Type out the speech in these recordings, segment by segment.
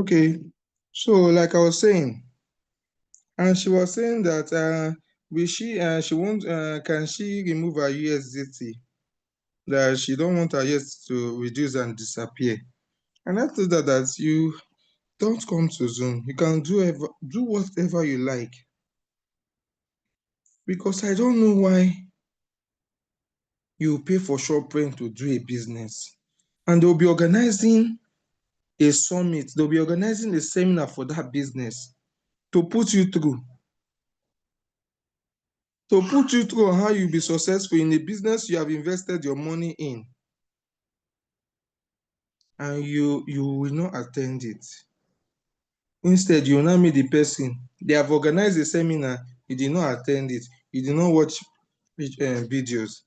Okay, so like I was saying, and she was saying that she won't can she remove her USDT, that she don't want her USDT to reduce and disappear. And I told her that you don't come to Zoom. You can do whatever you like. Because I don't know why you pay for SurePrint to do a business. And they'll be organizing a summit, they'll be organizing a seminar for that business to put you through. To put you through on how you'll be successful in a business you have invested your money in. And you will not attend it. Instead, you will now meet the person. They have organized a seminar, you did not attend it, you did not watch videos.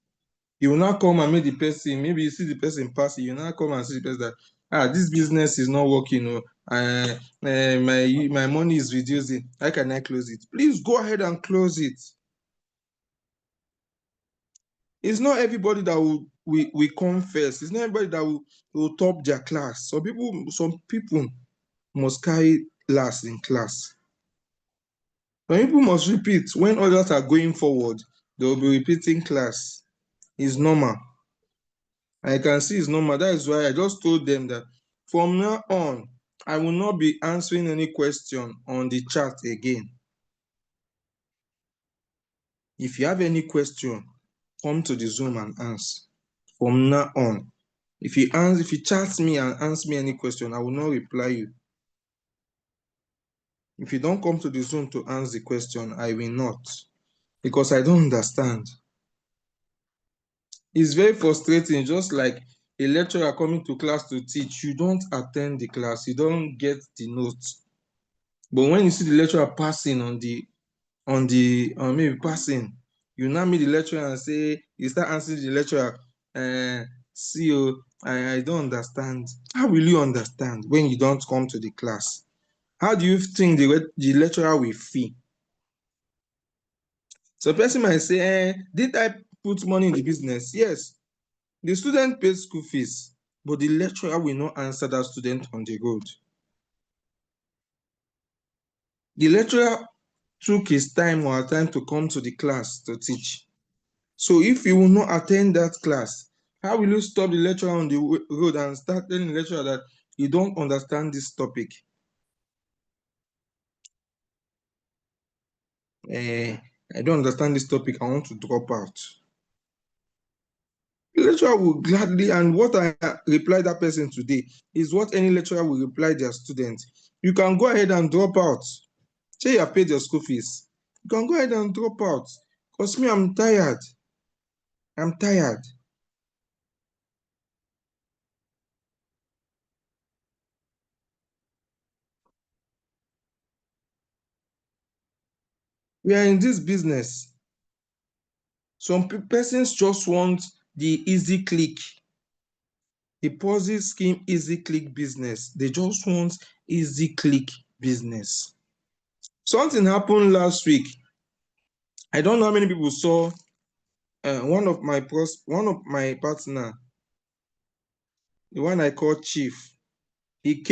You will now come and meet the person. Maybe you see the person passing, you now come and see the person that this business is not working. My money is reducing. How can I close it? Please go ahead and close it. It's not everybody that will come first. It's not everybody that will top their class. Some people must carry last in class. Some people must repeat. When others are going forward, they will be repeating class. It's normal. I can see it's normal. That is why I just told them that from now on, I will not be answering any question on the chat again. If you have any question, come to the Zoom and answer. From now on, if you chat me and ask me any question, I will not reply you. If you don't come to the Zoom to answer the question, I will not, because I don't understand. It's very frustrating, just like a lecturer coming to class to teach. You don't attend the class, you don't get the notes. But when you see the lecturer passing maybe passing, you now meet the lecturer and say, you start answering the lecturer, CEO, I don't understand. How will you understand when you don't come to the class? How do you think the lecturer will feel? So a person might say, did I put money in the business? Yes. The student pays school fees, but the lecturer will not answer that student on the road. The lecturer took his time or her time to come to the class to teach. So if you will not attend that class, how will you stop the lecturer on the road and start telling the lecturer that you don't understand this topic? I don't understand this topic, I want to drop out. The lecturer will gladly, and what I reply that person today is what any lecturer will reply their student. You can go ahead and drop out. Say you have paid your school fees. You can go ahead and drop out. Because me, I'm tired. I'm tired. We are in this business. Some persons just want the easy click. The Ponzi scheme easy click business. They just want easy click business. Something happened last week. I don't know how many people saw one of my partner, the one I call Chief. He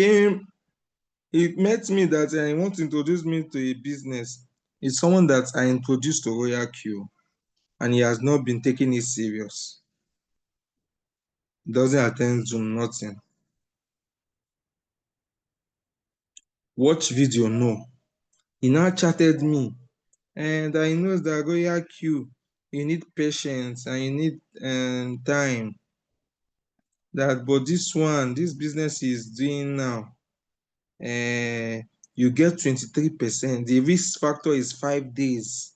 met me that he wants to introduce me to a business. It's someone that I introduced to Royal Q, and he has not been taking it serious. Doesn't attend Zoom, nothing. Watch video, no. He now chatted me, and I know that Royal Q, you need patience and you need time. But this business is doing now, you get 23%. The risk factor is 5 days.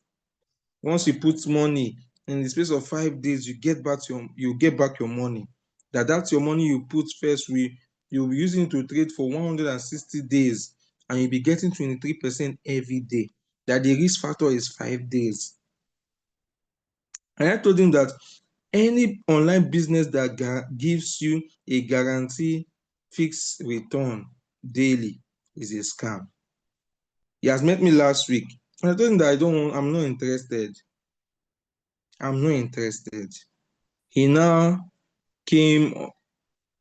Once you put money in the space of 5 days, you get back your money. That's your money you put first. You'll be using it to trade for 160 days, and you'll be getting 23% every day. That the risk factor is 5 days. And I told him that any online business that gives you a guarantee fixed return daily is a scam. He has met me last week, and I told him that I'm not interested. I'm not interested. He now came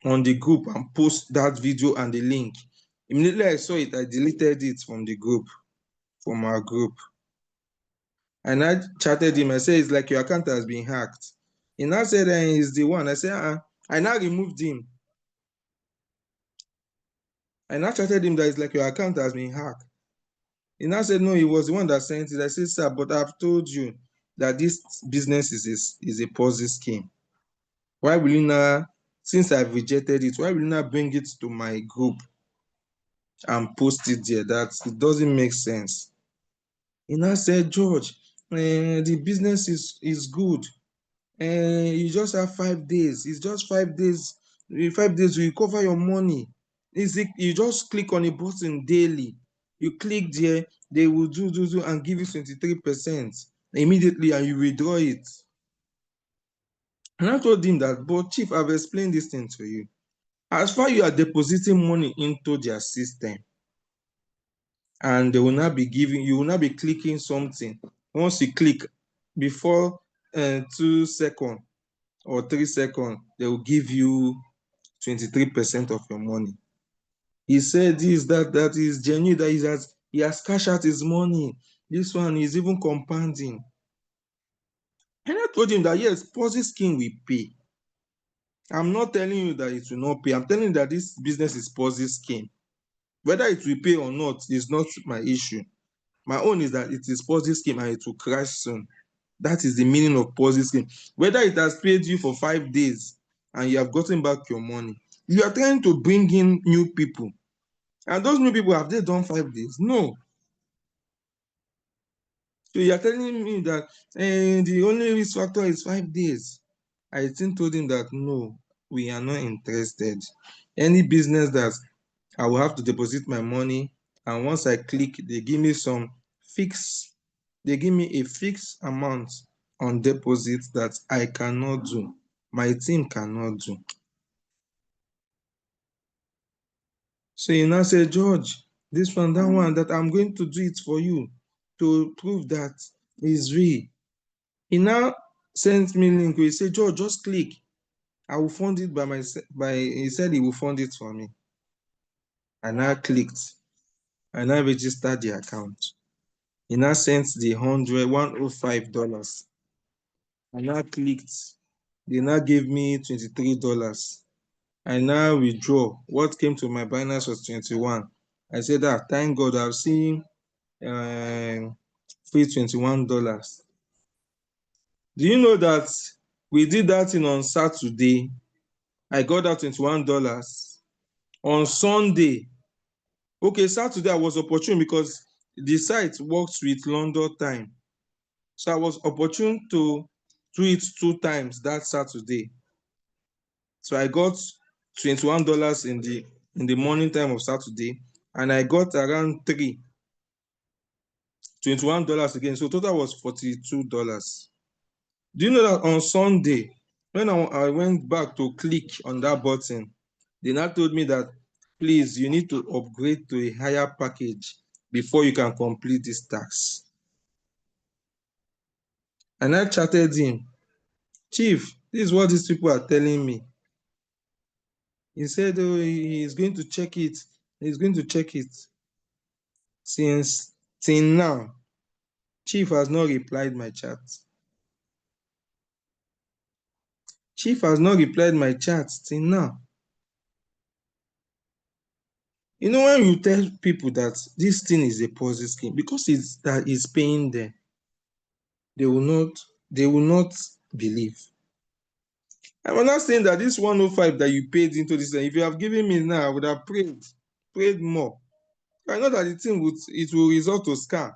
on the group and post that video and the link. Immediately I saw it, I deleted it from the group, from our group. And I chatted him. I said, it's like your account has been hacked. He now said, he's the one. I said, I now removed him. I now chatted him that it's like your account has been hacked. He now said, no, he was the one that sent it. I said, sir, but I've told you that this business is a Ponzi scheme. Why will you now, since I've rejected it, why will you not bring it to my group and post it there? That it doesn't make sense. He now said, George, the business is good. You just have 5 days. It's just 5 days. In 5 days, you recover your money. You just click on a button daily. You click there, they will do and give you 23% immediately, and you withdraw it. And I told him that, but Chief, I've explained this thing to you. As far as you are depositing money into their system, and they will not be giving, you will not be clicking something. Once you click, before 2 seconds or 3 seconds, they will give you 23% of your money. He said this, that is genuine, that he has cashed out his money. This one is even compounding. And I told him that yes, Ponzi scheme will pay. I'm not telling you that it will not pay. I'm telling you that this business is Ponzi scheme. Whether it will pay or not is not my issue. My own is that it is Ponzi scheme and it will crash soon. That is the meaning of Ponzi scheme. Whether it has paid you for 5 days and you have gotten back your money, you are trying to bring in new people. And those new people, have they done 5 days? No. So you are telling me that the only risk factor is 5 days. I think told him that no, we are not interested. Any business that I will have to deposit my money, and once I click, they give me a fixed amount on deposit that I cannot do. My team cannot do. So you now say, George, this one, that one, that I'm going to do it for you to prove that is real. He now sent me link. He said, George, just click. I will fund it he said he will fund it for me. And I clicked. And I registered the account. He now sent the $105. I now clicked. They now gave me $23. I now withdraw. What came to my Binance was 21. I said, thank God, I've seen free $21. Do you know that we did that thing on Saturday? I got that $21 on Sunday. Okay, Saturday I was opportune because the site works with London time. So I was opportune to do it 2 times that Saturday. So I got $21 in the morning time of Saturday, and I got around $21 again. So total was $42. Do you know that on Sunday, when I went back to click on that button, they now told me that, please, you need to upgrade to a higher package before you can complete this task. And I chatted him, Chief, this is what these people are telling me. He said, oh, he's going to check it. He's going to check it. Till now, Chief has not replied my chat. Chief has not replied my chat till now. You know, when you tell people that this thing is a Ponzi scheme, because that is paying them, they will not believe. I'm not saying that this 105 that you paid into this, if you have given me now, I would have prayed more. I know that the thing will result to scam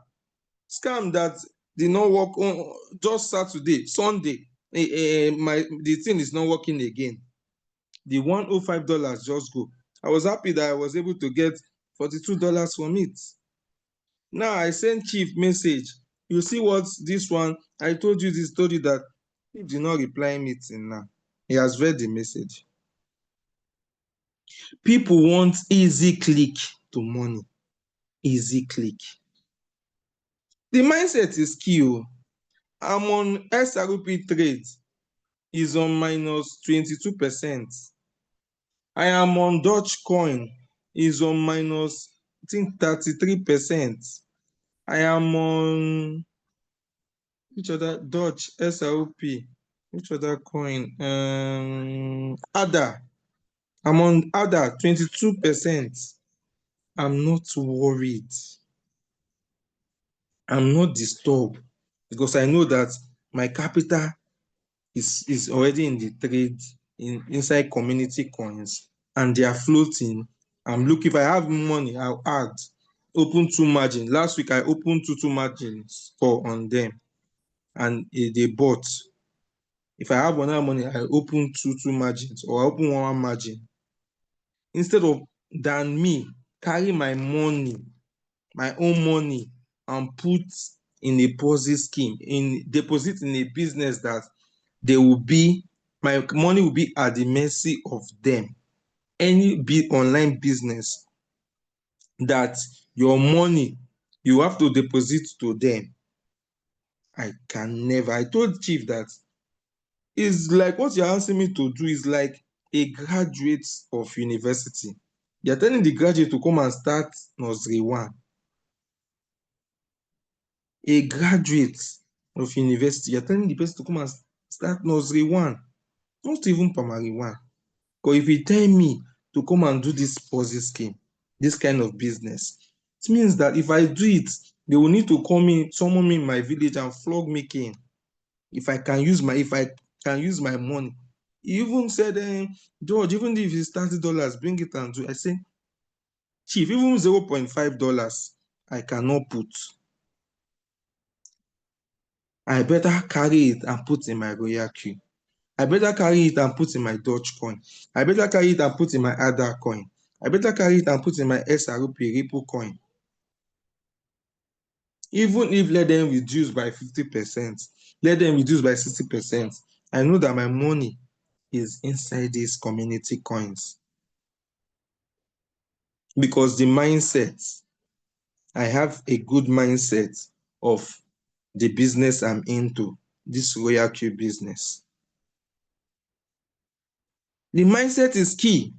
that did not work on just Saturday, Sunday. The thing is not working again. The $105 just go. I was happy that I was able to get $42 from it. Now I send Chief message. You see what this one, I told you that Chief did not reply me till now. He has read the message. People want easy click to money. Easy click. The mindset is key. I'm on SRP trade, is on minus 22%. I am on Dogecoin, is on minus, I think 33%. I am on which other Dodge SRP? Which other coin? ADA. I'm on ADA 22%. I'm not worried. I'm not disturbed because I know that my capital is already in the trade inside community coins and they are floating. I'm looking, if I have money, I'll add. Open two margin. Last week I opened two margins on them and they bought. If I have another money, I open two margins or I open one margin. Instead of than me carry my money, my own money, and put in a deposit scheme, deposit in a business that my money will be at the mercy of them. Any big online business that your money you have to deposit to them, I can never. I told Chief that is like what you're asking me to do is like a graduate of university. You're telling the graduate to come and start nursery one. A graduate of university, you're telling the person to come and start nursery one, not even primary one. Because if you tell me to come and do this Ponzi scheme, this kind of business, it means that if I do it, they will need to summon me in my village and flog me cane. If I can use my money. He even said, George, even if it's $30, bring it and do. I say, Chief, even $0.5, I cannot put. I better carry it and put in my Royal Q. I better carry it and put in my Dogecoin. I better carry it and put in my ADA coin. I better carry it and put in my SRP Ripple coin. Even if let them reduce by 50%, let them reduce by 60%, I know that my money is inside these community coins. Because the mindset, I have a good mindset of the business I'm into, this Royal Q business. The mindset is key.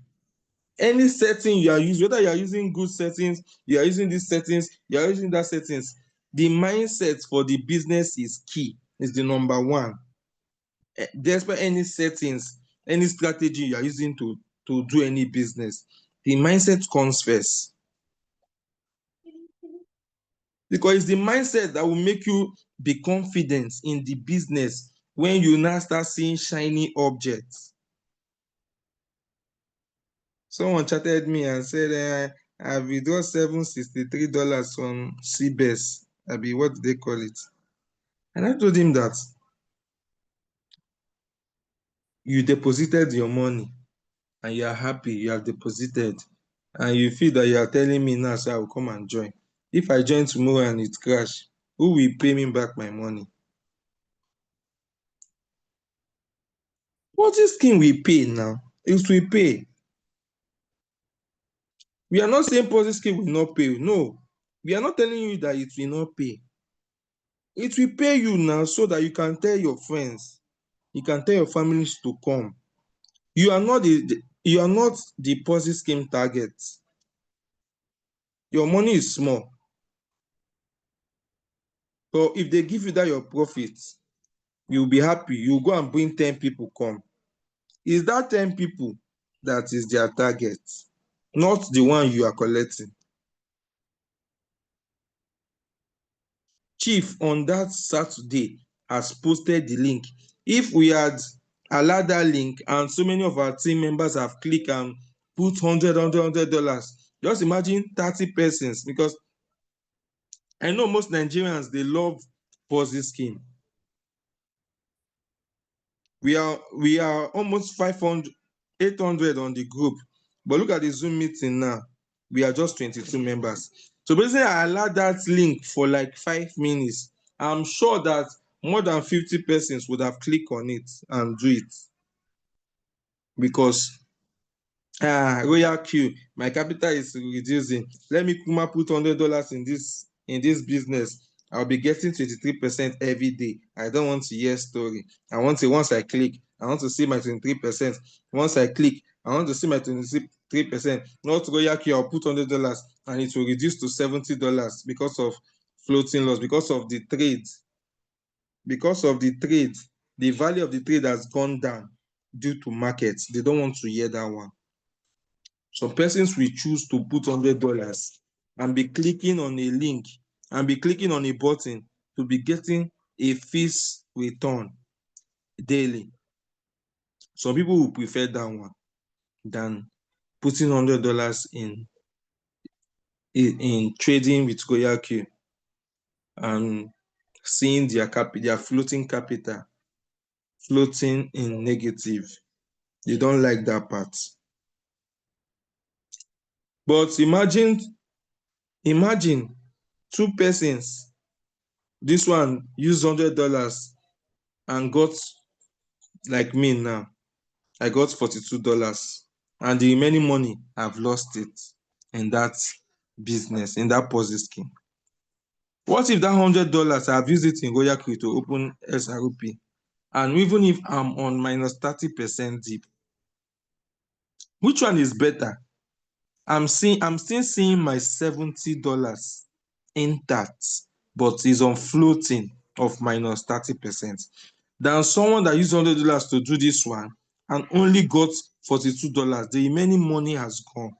Any setting you are using, whether you are using good settings, you are using these settings, you are using that settings, the mindset for the business is key, is the number one. Despite any settings, any strategy you are using to do any business, the mindset comes first. Because it's the mindset that will make you be confident in the business when you now start seeing shiny objects. Someone chatted me and said, I withdraw $763 from CBES. What do they call it? And I told him that you deposited your money and you are happy you have deposited, and you feel that you are telling me now, so I will come and join. If I join tomorrow and it crash, who will pay me back my money? What this scheme we pay now? It will pay. We are not saying Ponzi scheme will not pay. No, we are not telling you that it will not pay. It will pay you now so that you can tell your friends, you can tell your families to come. You are not the Ponzi scheme target. Your money is small. So if they give you that your profit, you'll be happy. You go and bring 10 people come. Is that 10 people that is their target, not the one you are collecting? Chief on that Saturday has posted the link. If we had allowed that link and so many of our team members have clicked and put $100, just imagine 30 persons, because I know most Nigerians, they love Ponzi scheme. We are almost 500, 800 on the group, but look at the Zoom meeting now. We are just 22 members. So basically, I allowed that link for like 5 minutes. I'm sure that more than 50 persons would have clicked on it and do it. Because Royal Q, my capital is reducing. Let me put $100 in this business. I'll be getting 23% every day. I don't want to hear story. Once I click, I want to see my 23%. Once I click, I want to see my 23%. 3%. Not Royal Q, I'll put $100 and it will reduce to $70 because of floating loss, because of the trade. Because of the trade, the value of the trade has gone down due to markets. They don't want to hear that one. Some persons will choose to put $100 and be clicking on a link and be clicking on a button to be getting a fixed return daily. Some people will prefer that one than putting $100 in trading with Royal Q and seeing their floating capital floating in negative. They don't like that part. But imagine two persons. This one used $100 and got, like me now, I got $42, and the remaining money I've lost it in that business, in that Ponzi scheme. What if that $100 I've used it in Royal Q to open SROP, and even if I'm on minus 30% dip, which one is better? I'm still seeing my $70 intact, but is on floating of minus 30%. Than someone that used $100 to do this one and only got $42. The remaining money has gone.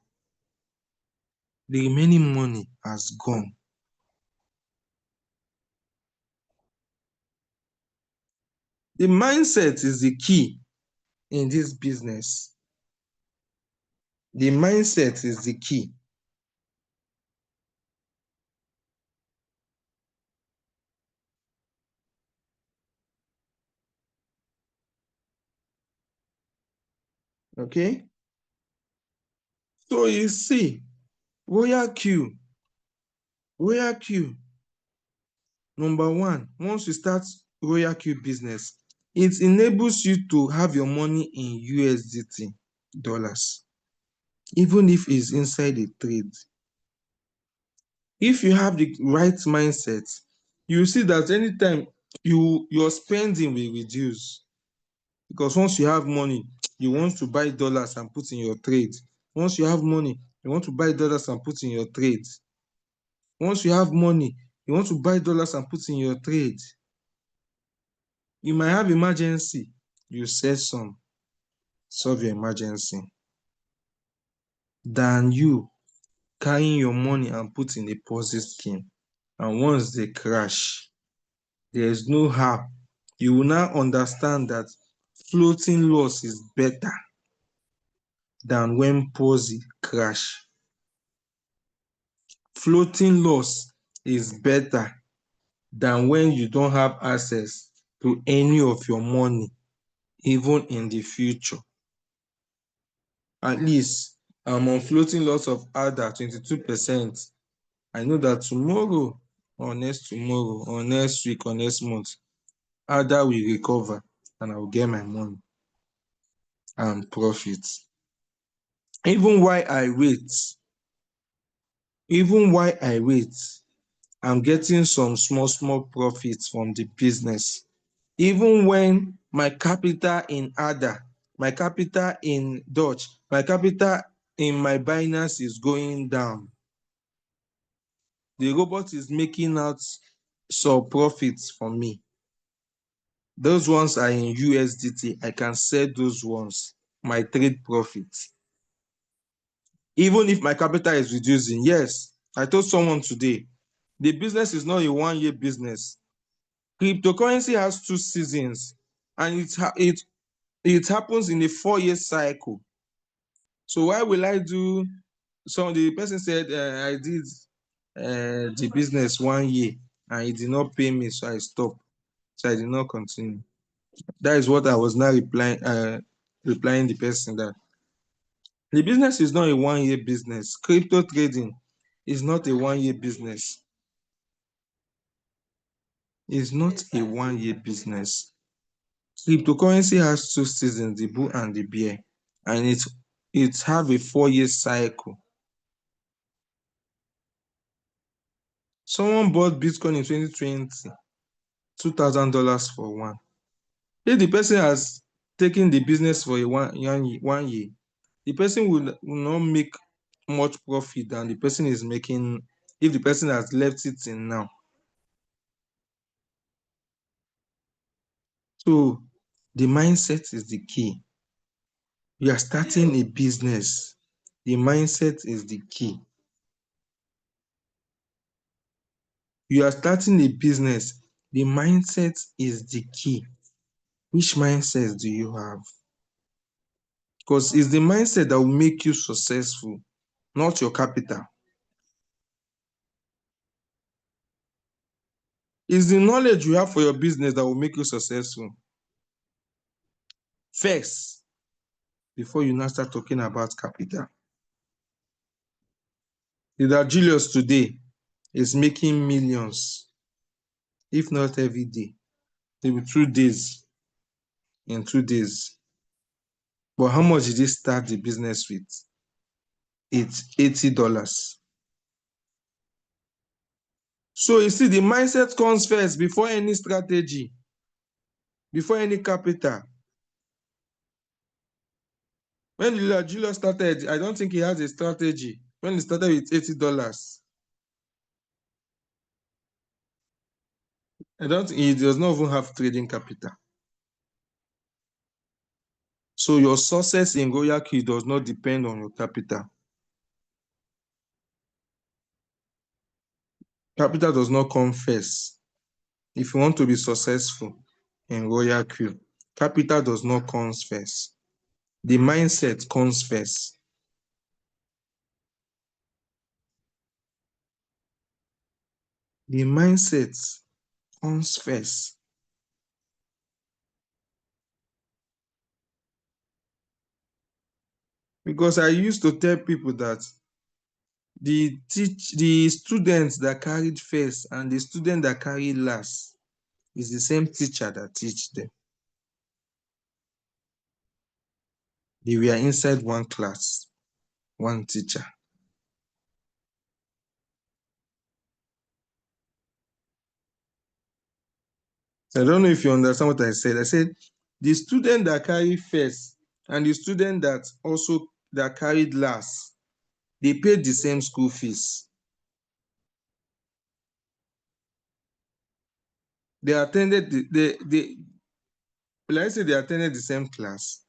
The remaining money has gone. The mindset is the key in this business. The mindset is the key. Okay? So you see, Royal Q, number one, once you start Royal Q business, it enables you to have your money in USDT dollars, even if it's inside a trade. If you have the right mindset, you see that anytime your spending will reduce, because once you have money, you want to buy dollars and put in your trade. Once you have money, you want to buy dollars and put in your trade. Once you have money, you want to buy dollars and put in your trade. You might have emergency, you sell some, solve your emergency, than you carrying your money and put in a Ponzi scheme. And once they crash, there is no how. You will now understand that floating loss is better than when Ponzi crash. Floating loss is better than when you don't have access to any of your money, even in the future. At least I'm on floating loss of ADA 22%. I know that tomorrow or next tomorrow or next week or next month, ADA will recover and I will get my money and profit. Even while I wait, I'm getting some small profits from the business. Even when my capital in ADA, my capital in Dodge, my capital in my Binance is going down, the robot is making out some profits for me. Those ones are in USDT. I can sell those ones, my trade profits. Even if my capital is reducing, yes, I told someone today, the business is not a one-year business. Cryptocurrency has 2 seasons, and it happens in a 4-year cycle. So why will I do? So the person said, I did the business 1 year and it did not pay me, so I stopped. So I did not continue. That is what I was now replying the person, that the business is not a 1-year business. Crypto trading is not a 1-year business. It's not a 1-year business. Cryptocurrency has 2 seasons, the bull and the bear, and it have a 4-year cycle. Someone bought Bitcoin in 2020, $2,000 for one. If the person has taken the business for one year, the person will not make much profit than the person is making if the person has left it in now. So the mindset is the key. You are starting a business. The mindset is the key. You are starting a business. The mindset is the key. Which mindset do you have? Because it's the mindset that will make you successful, not your capital. It's the knowledge you have for your business that will make you successful. First, before you now start talking about capital. Leader Julius today is making millions, if not every day, maybe 2 days, in 2 days. But how much did he start the business with? It's $80. So you see, the mindset comes first before any strategy, before any capital. When Julius started, I don't think he has a strategy. When he started with $80, I don't think he does not even have trading capital. So your success in Royal Key does not depend on your capital. Capital does not come first. If you want to be successful in Royal Crew, capital does not come first. The mindset comes first. The mindset comes first. Because I used to tell people that the students that carried first and the student that carried last is the same teacher that teach them. They were inside one class, one teacher. I don't know if you understand what I said. I said the student that carried first and the student that carried last, they paid the same school fees. They attended let's say they attended the same class.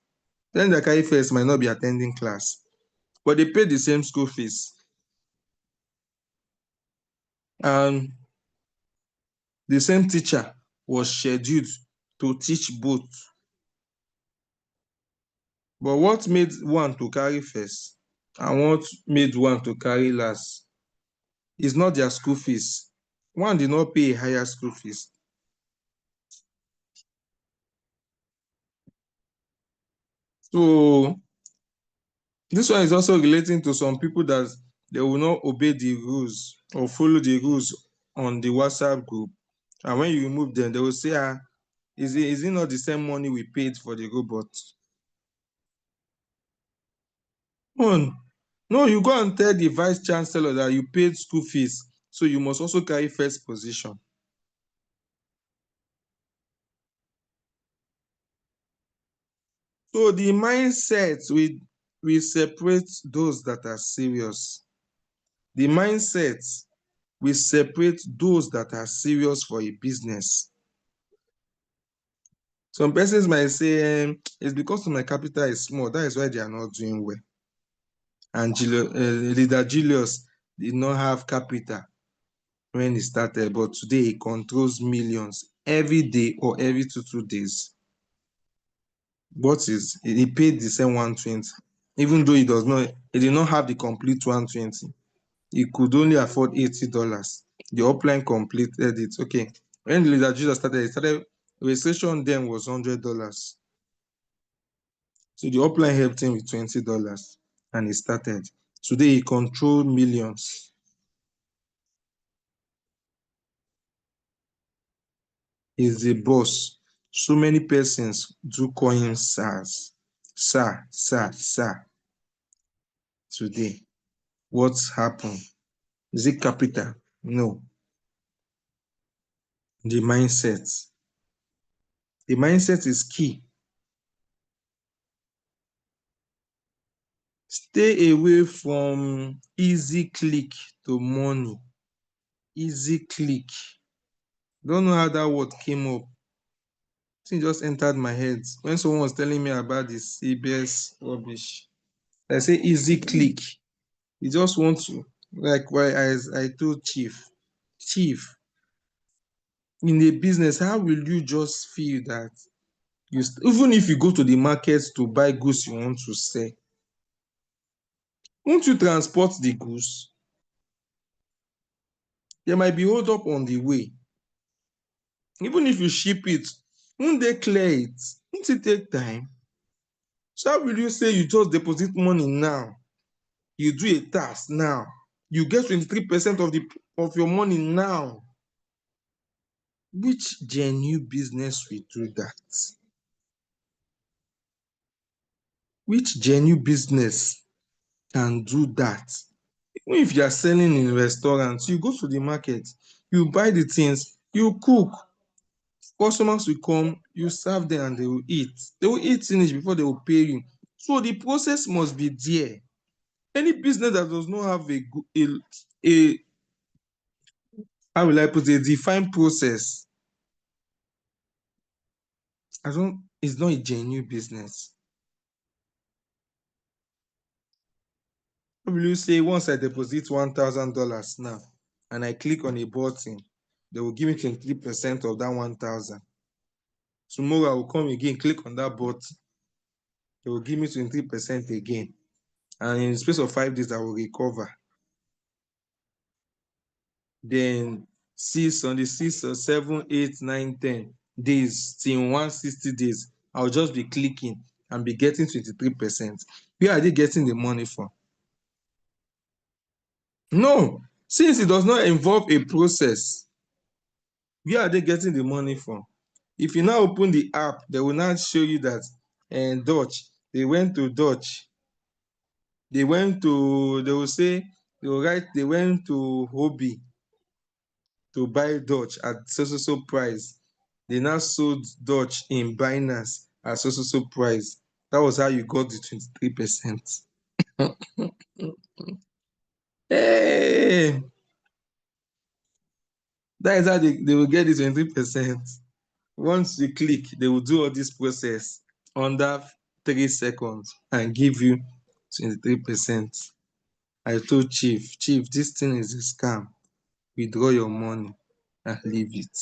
Then the carry first might not be attending class, but they paid the same school fees. And the same teacher was scheduled to teach both. But what made one to carry first and what made one to carry last is not their school fees. One did not pay a higher school fees. So this one is also relating to some people that they will not obey the rules or follow the rules on the WhatsApp group. And when you remove them, they will say, is it not the same money we paid for the robot? No, you go and tell the vice chancellor that you paid school fees, so you must also carry first position. So the mindset we separate those that are serious. The mindset we separate those that are serious for a business. Some persons might say, it's because my capital is small, that is why they are not doing well. And Leader Julius did not have capital when he started, but today he controls millions every day or every two days. What is he paid the same 120, even though he did not have the complete 120. He could only afford $80. The upline completed it. Okay. When the Leader Julius started registration then was $100. So the upline helped him with $20 and he started. Today he controls millions. He's the boss. So many persons do call him SARS. Sir. Today. What's happened? Is it capital? No. The mindset. The mindset is key. Stay away from easy click to money. Easy click. Don't know how that word came up. It just entered my head when someone was telling me about this CBS rubbish. I say easy click. You just want to, like why I told Chief, in a business, how will you just feel that even if you go to the market to buy goods you want to sell, won't you transport the goods? There might be hold up on the way. Even if you ship it, won't they clear it? Won't it take time? So how will you say you just deposit money now? You do a task now. You get 23% of your money now. Which genuine business will do that? Which genuine business can do that? Even if you are selling in restaurants, you go to the market, you buy the things, you cook. Customers will come, you serve them and they will eat. They will eat finish before they will pay you. So the process must be there. Any business that does not have a how will I put it, a defined process, it's not a genuine business. How will you say once I deposit $1,000 now and I click on a button, they will give me 23% of that 1,000. Tomorrow I will come again, click on that button, they will give me 23% again. And in the space of 5 days, I will recover. Then on the 6 or 7, 8, 9, 10 days, till 160 days, I'll just be clicking and be getting 23%. Where are they getting the money from? No, since it does not involve a process, where are they getting the money from? If you now open the app, they will now show you that Dutch, they went to Dutch. They will say, they will write, they went to Hobby to buy Dutch at so price. They now sold Dutch in Binance at so price. That was how you got the 23%. Hey, that is how they will get the 23%. Once you click, they will do all this process under 3 seconds and give you 23%. I told Chief, this thing is a scam. Withdraw your money and leave it.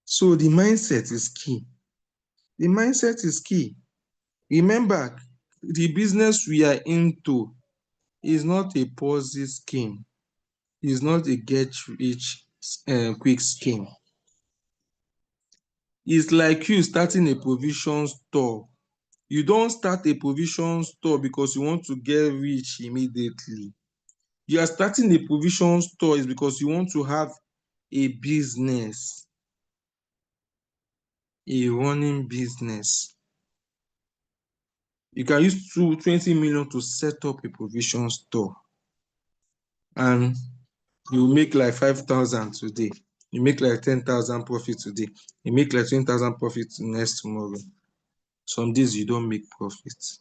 So the mindset is key. The mindset is key. Remember, the business we are into is not a Ponzi scheme. It's not a get-rich quick scheme. It's like you starting a provision store. You don't start a provision store because you want to get rich immediately. You are starting a provision store is because you want to have a business, a running business. You can use 20 million to set up a provision store and you make like 5,000 today. You make like 10,000 profit today. You make like 20,000 profit next tomorrow. Some days you don't make profit.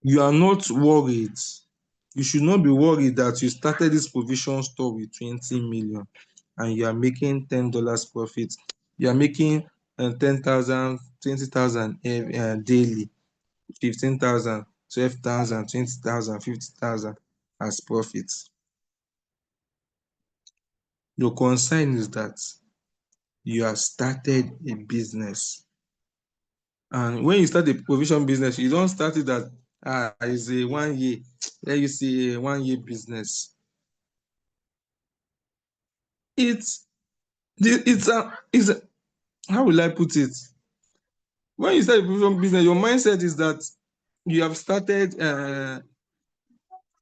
You are not worried. You should not be worried that you started this provision store with 20 million and you are making $10 profit. You are making 10,000, 20,000 daily, 15,000, 12,000, 20,000, 50,000 as profits. Your concern is that you have started a business. And when you start a provision business, you don't start it that it's a 1 year. Let you see a 1 year business. It's how will I put it? When you start a provision business, your mindset is that you have started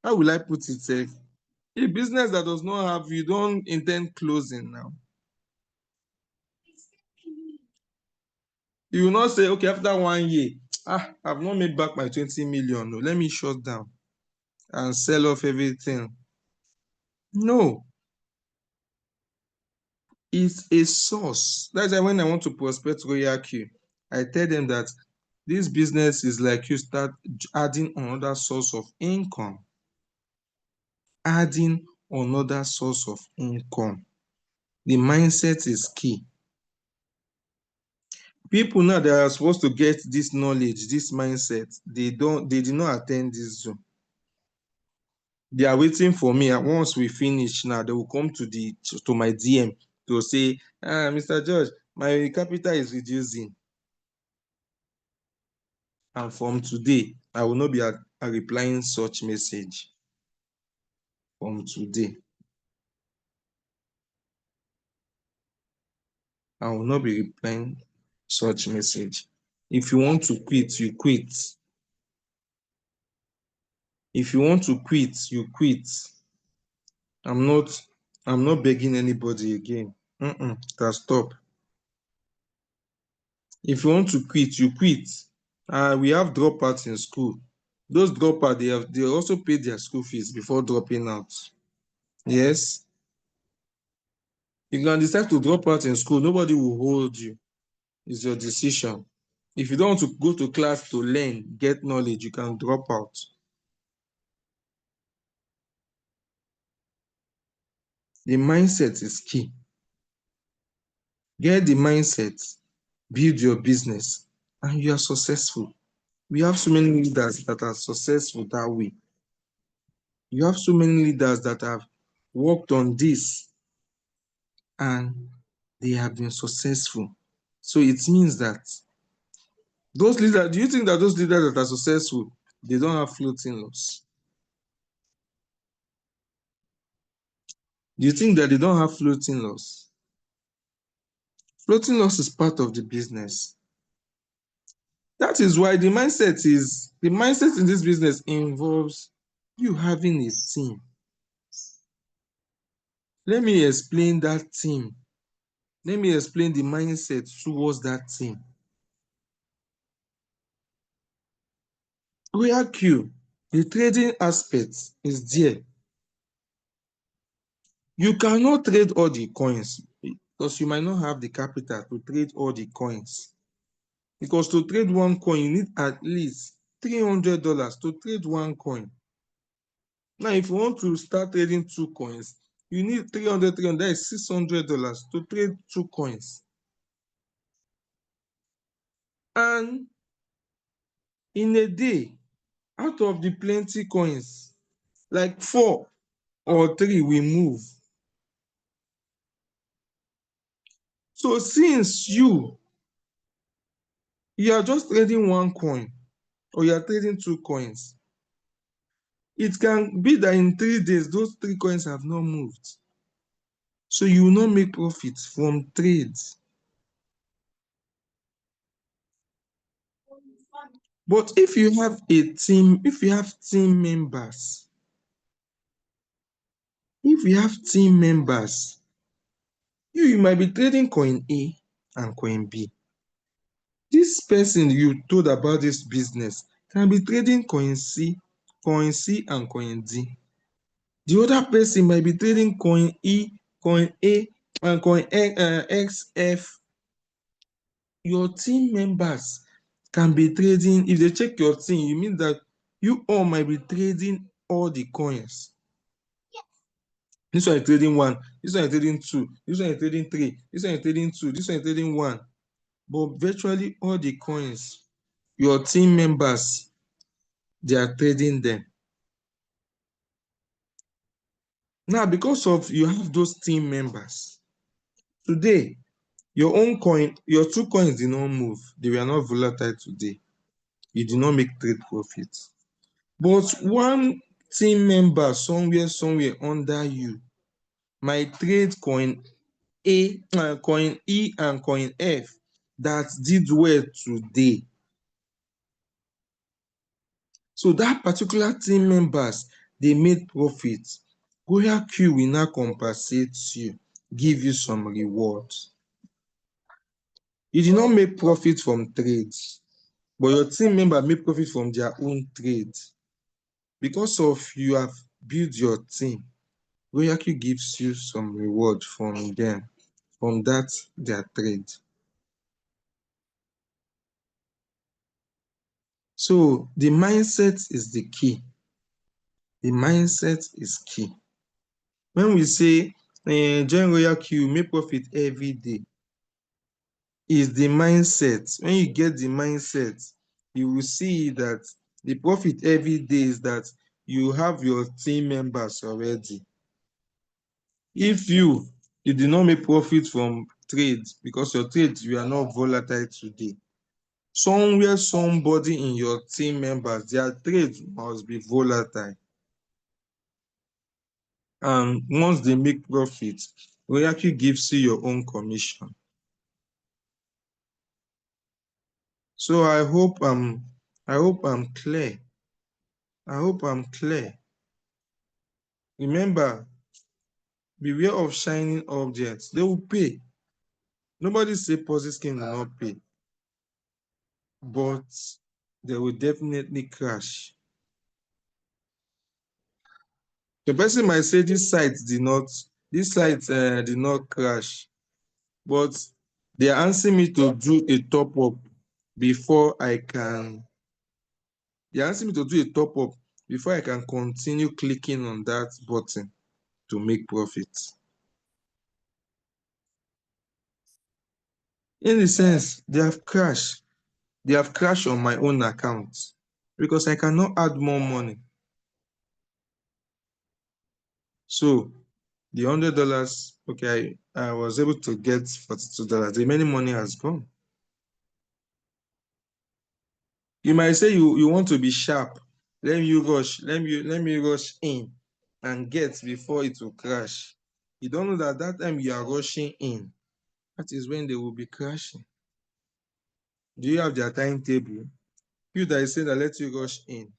how will I put it? A business that does not have, you don't intend closing now. You will not say, okay, after 1 year, I've not made back my 20 million. No, let me shut down and sell off everything. No. It's a source. That's why when I want to prospect Royal Q, I tell them that this business is like you start adding another source of income. Adding another source of income. The mindset is key. People now that are supposed to get this knowledge, this mindset, they did not attend this Zoom. They are waiting for me. And once we finish now, they will come to my DM to say, Mr. George, my capital is reducing. And from today, I will not be replying such message. From today, I will not be replying such message. If you want to quit, you quit. If you want to quit, you quit. I'm not begging anybody again. Can stop. If you want to quit, you quit. We have dropouts in school. Those dropouts, they also pay their school fees before dropping out. Yes. You can decide to drop out in school. Nobody will hold you. It's your decision. If you don't want to go to class to learn, get knowledge, you can drop out. The mindset is key. Get the mindset, build your business, and you are successful. We have so many leaders that are successful that way. You have so many leaders that have worked on this and they have been successful. So it means that those leaders, do you think that those leaders that are successful, they don't have floating loss? Do you think that they don't have floating loss? Floating loss is part of the business. That is why the mindset in this business involves you having a team. Let me explain that team. Let me explain the mindset towards that team. Royal Q, the trading aspect is there. You cannot trade all the coins because you might not have the capital to trade all the coins. Because to trade one coin, you need at least $300 to trade one coin. Now, if you want to start trading two coins, you need 300, that is $600 to trade two coins. And in a day, out of the plenty coins, like 4 or 3 will move. So since you are just trading one coin or you are trading two coins, it can be that in 3 days, those 3 coins have not moved. So you will not make profit from trades. But if you have a team, if you have team members, you might be trading coin A and coin B. This person you told about this business can be trading coin C and coin D. The other person might be trading coin E, coin A, and coin XF. Your team members can be trading. If they check your team, you mean that you all might be trading all the coins. This one is trading 1, this one is trading 2, this one is trading 3, this one is trading 2, this one is trading 1. But virtually all the coins, your team members, they are trading them. Now, because of you have those team members, today, your own coin, your 2 coins did not move. They were not volatile today. You did not make trade profits. But one team member somewhere under you might trade coin coin E and coin F that did well today. So that particular team members, they made profits. Royal Q will now compensate you, give you some rewards. You did not make profit from trades, but your team member made profit from their own trades. Because of you have built your team, Royal Q gives you some reward from them, on that their trade. So the mindset is the key. The mindset is key. When we say join Royal Q, make profit every day, is the mindset. When you get the mindset, you will see that the profit every day is that you have your team members already. If you did not make profit from trade because your trades were not volatile today, somewhere somebody in your team members, their trade must be volatile. And once they make profit, Royalty gives you your own commission. So I hope I'm clear. I hope I'm clear. Remember, beware of shining objects. They will pay. Nobody say Ponzi scheme will not pay, but they will definitely crash. The person might say this site did not crash, but they are asking me to do a top up before I can. They are asking me to do a top up before I can continue clicking on that button to make profit. In the sense, they have crashed. They have crashed on my own account because I cannot add more money. So the $100, okay, I was able to get $42. The remaining money has gone. You might say you want to be sharp. Let me rush in and get before it will crash. You don't know that that time you are rushing in, that is when they will be crashing. Do you have their timetable? You that is saying that let you rush in.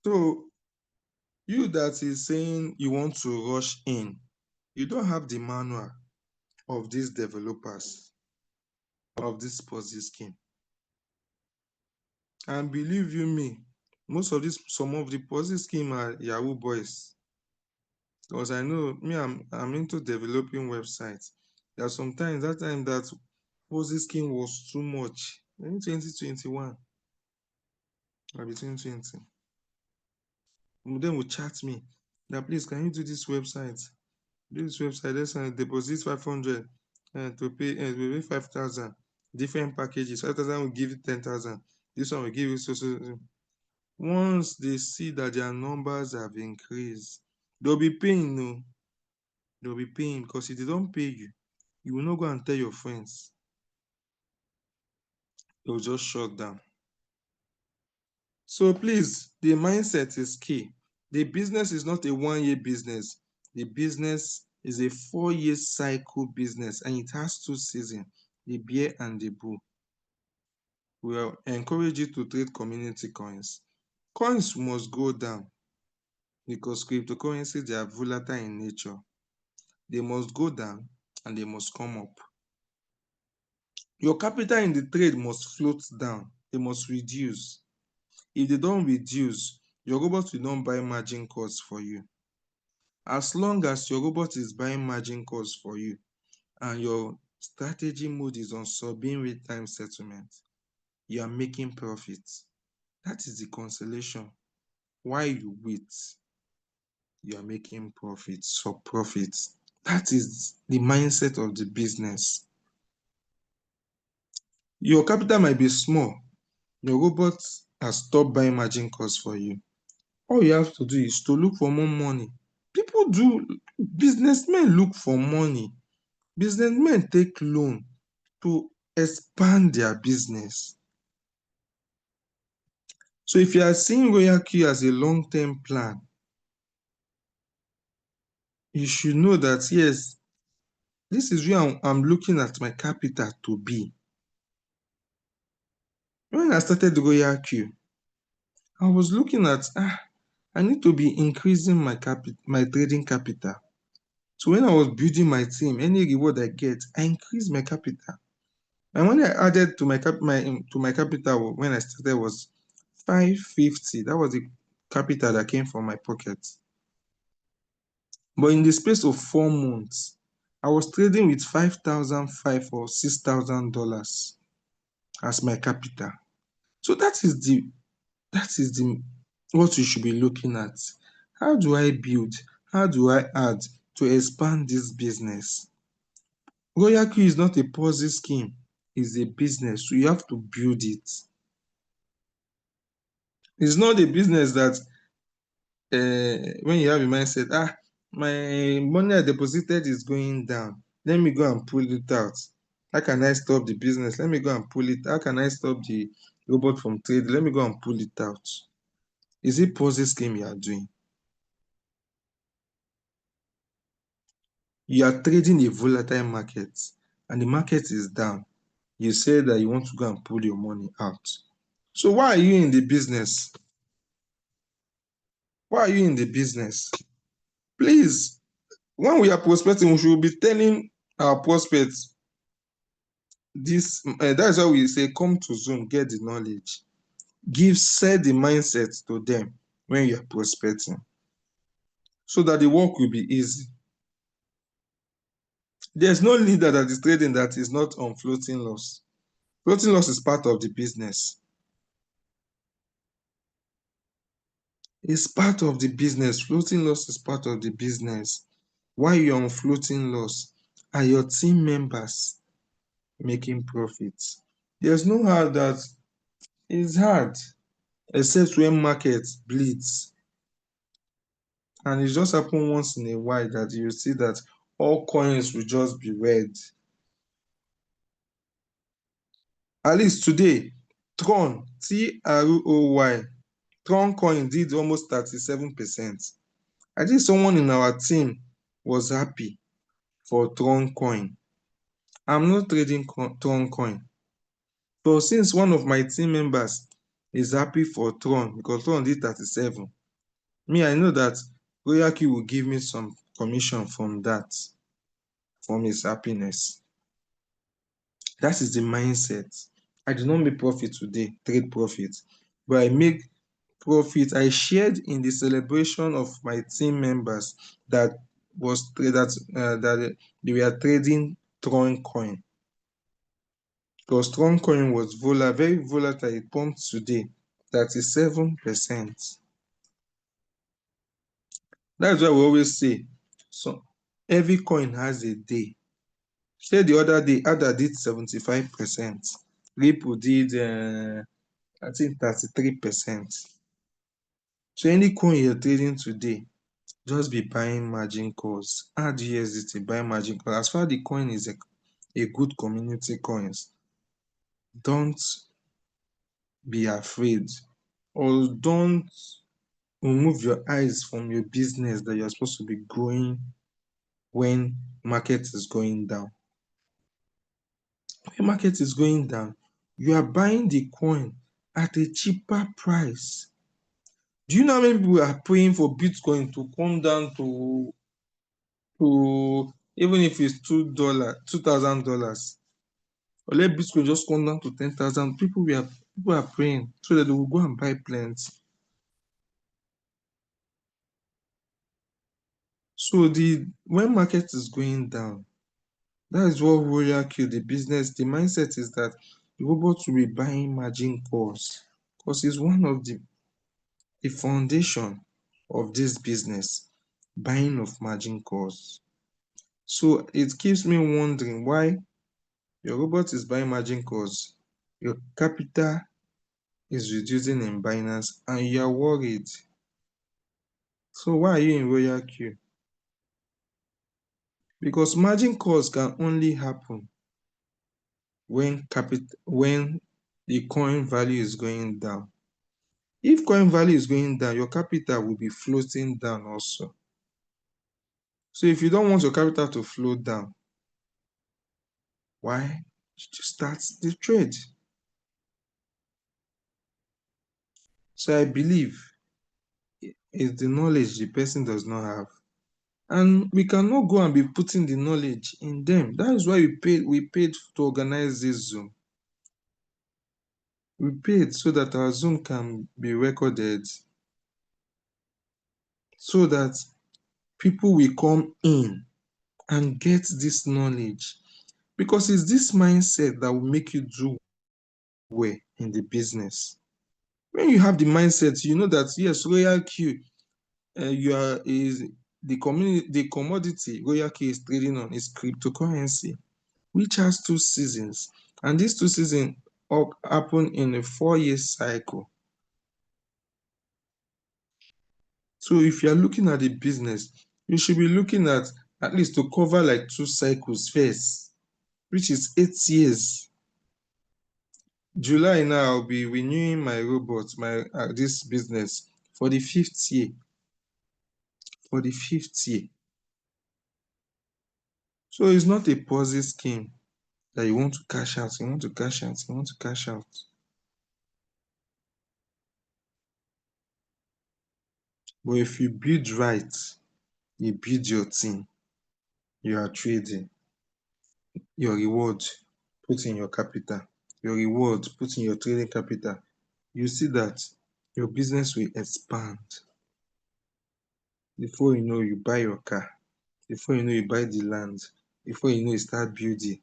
So you that is saying you want to rush in, you don't have the manual of these developers, of this Ponzi scheme. And believe you me, some of the Ponzi scheme are Yahoo boys. Because I know me, I'm into developing websites. There are sometimes that time that Ponzi scheme was too much. In 2021 or between 20. Then will chat me that please can you do this website? Do this website, let's deposit 500 to pay 5,000. Different packages. 5,000 will give you 10,000. This one will give you so. Once they see that their numbers have increased, they'll be paying. No, they'll be paying because if they don't pay you, you will not go and tell your friends. They'll just shut down. So please, the mindset is key. The business is not a 1-year business. The business is a 4-year cycle business, and it has 2 seasons, the bear and the bull. We will encourage you to trade community coins. Coins must go down because cryptocurrencies, they are volatile in nature. They must go down and they must come up. Your capital in the trade must float down. They must reduce. If they don't reduce, your robot will not buy margin calls for you. As long as your robot is buying margin calls for you and your strategy mode is on sub-in real time settlement, you are making profits. That is the consolation. While you wait, you are making profits, sub profits. That is the mindset of the business. Your capital might be small. Your robot has stopped buying margin calls for you. All you have to do is to look for more money. Businessmen look for money. Businessmen take loan to expand their business. So if you are seeing Royal Q as a long-term plan, you should know that, yes, this is where I'm looking at my capital to be. When I started Royal Q, I was looking at I need to be increasing my trading capital. So when I was building my team, any reward I get, I increase my capital. And when I added to my capital when I started was 550. That was the capital that came from my pocket. But in the space of 4 months, I was trading with $5,500 or $6,000 as my capital. So that is the what you should be looking at. How do I build? How do I add to expand this business? Royal Q is not a Ponzi scheme, it's a business. So you have to build it. It's not a business that when you have a mindset, my money I deposited is going down. Let me go and pull it out. How can I stop the business? Let me go and pull it. How can I stop the robot from trading? Let me go and pull it out. Is it Ponzi scheme you are doing? You are trading a volatile market and the market is down. You say that you want to go and pull your money out. So why are you in the business? Why are you in the business? Please, when we are prospecting, we should be telling our prospects this. That's why we say, come to Zoom, get the knowledge. Set the mindset to them when you are prospecting so that the work will be easy. There's no leader that is trading that is not on floating loss. Floating loss is part of the business. It's part of the business. Floating loss is part of the business. Why you're on floating loss? Are your team members making profits? There's no how that is hard, except when market bleeds. And it just happens once in a while that you see that all coins will just be red. At least today, Tron, TROY, Tron coin did almost 37%. I think someone in our team was happy for Tron coin. I'm not trading Tron coin. So since one of my team members is happy for Tron because Tron did 37, me, I know that Royal Q will give me some commission from that, from his happiness. That is the mindset. I did not make profit today, trade profit, but I make profit. I shared in the celebration of my team members that they were trading Tron coin. Because Tron coin was very volatile. It pumped today 37%. That's why we always say, so every coin has a day. Say the other day, ADA did 75%. Ripple did, I think, 33%. So any coin you're trading today, just be buying margin calls. Add USDT, buy margin calls. As far as the coin is a good community coins, don't be afraid, or don't remove your eyes from your business that you're supposed to be growing when market is going down. When market is going down, you are buying the coin at a cheaper price. Do you know how many people are praying for Bitcoin to come down to even if it's $2,000, or let Bitcoin just come down to 10,000? People are praying so that they will go and buy plenty. So when market is going down, that is what Royal Q, the business, the mindset is that the robot will be buying margin calls because it's one of the foundation of this business, buying of margin calls. So it keeps me wondering why your robot is buying margin calls, your capital is reducing in Binance, and you are worried. So why are you in Royal Q? Because margin calls can only happen when the coin value is going down. If coin value is going down, your capital will be floating down also. So if you don't want your capital to float down, why? You start the trade. So I believe it's the knowledge the person does not have. And we cannot go and be putting the knowledge in them. That is why we paid to organize this Zoom. We paid so that our Zoom can be recorded, so that people will come in and get this knowledge. Because it's this mindset that will make you do well in the business. When you have the mindset, you know that yes, Royal Q, the commodity Royal Q is trading on is cryptocurrency, which has 2 seasons, and these 2 seasons happen in a 4-year cycle. So if you are looking at the business, you should be looking at least to cover like 2 cycles first, which is 8 years. July now, I'll be renewing my robot, this business for the 5th year. For the 5th year. So it's not a Ponzi scheme that you want to cash out, you want to cash out, you want to cash out. But if you build right, you build your team, you are trading, your reward, put in your capital, your reward, put in your trading capital, you see that your business will expand. Before you know, you buy your car. Before you know, you buy the land. Before you know, you start building.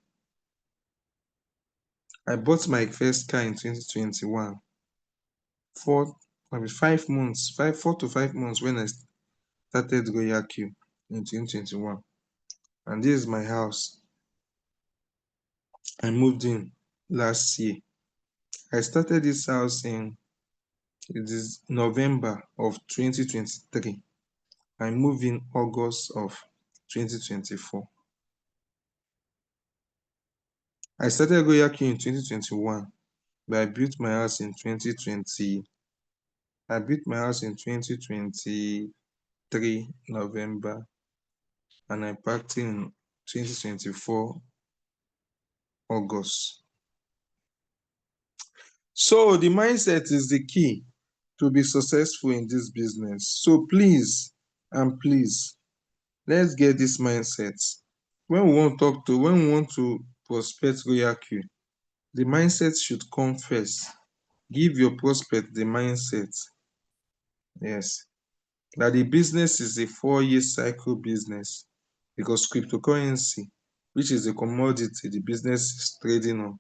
I bought my first car in 2021. 4 to 5 months when I started Royal Q in 2021. And this is my house. I moved in last year. I started this house it is November of 2023. I moved in August of 2024. I started Royal Q in 2021, but I built my house in 2020. I built my house in 2023 November, and I packed in 2024 August. So the mindset is the key to be successful in this business. So please, and please, let's get this mindset. When we want to prospect Royal Q, the mindset should come first. Give your prospect the mindset. Yes. That the business is a 4-year cycle business, because cryptocurrency, which is a commodity the business is trading on,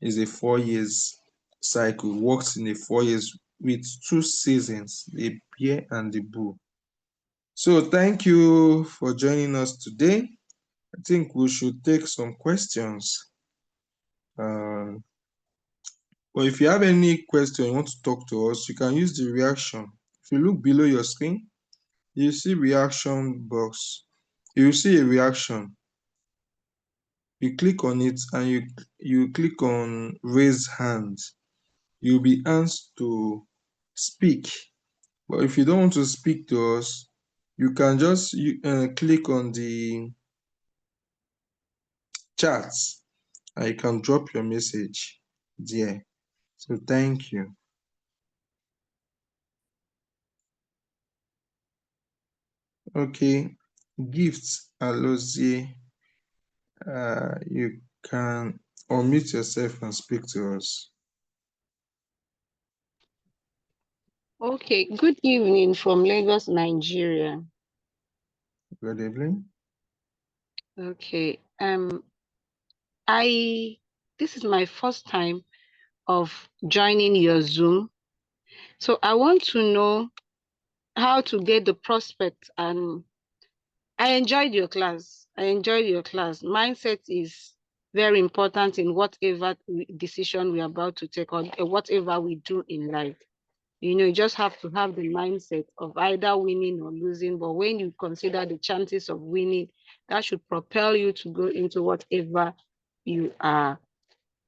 is a 4 years cycle, works in a 4 years with 2 seasons, the bear and the bull. So thank you for joining us today. I think we should take some questions. But if you have any question you want to talk to us, you can use the reaction. If you look below your screen, you see reaction box. You see a reaction. You click on it and you click on raise hand. You'll be asked to speak. But if you don't want to speak to us, you can just click on the chat and you can drop your message there. So thank you. Okay, Gifts Alozie, you can unmute yourself and speak to us. Okay, good evening from Lagos, Nigeria. Good evening. Okay, this is my first time of joining your Zoom. So I want to know how to get the prospect, and I enjoyed your class. Mindset is very important in whatever decision we're about to take or whatever we do in life. You just have to have the mindset of either winning or losing. But when you consider the chances of winning, that should propel you to go into whatever you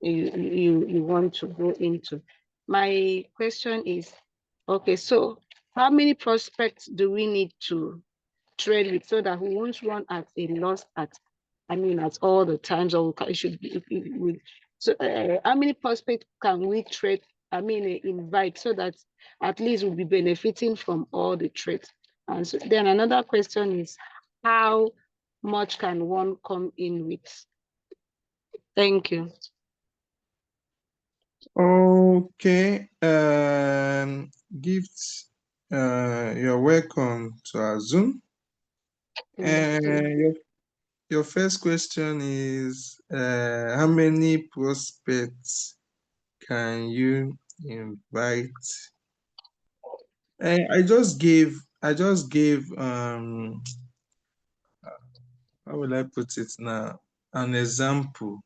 want to go into. My question is, okay, so how many prospects do we need to trade with so that we won't run at a loss at all the times, or it should be so how many prospects can we trade invite, so that at least we'll be benefiting from all the trades. And so then another question is, how much can one come in with? Thank you. Okay. Gift. You're welcome to our Zoom. Your first question is, how many prospects can you invite? I just gave how will I put it now? An example,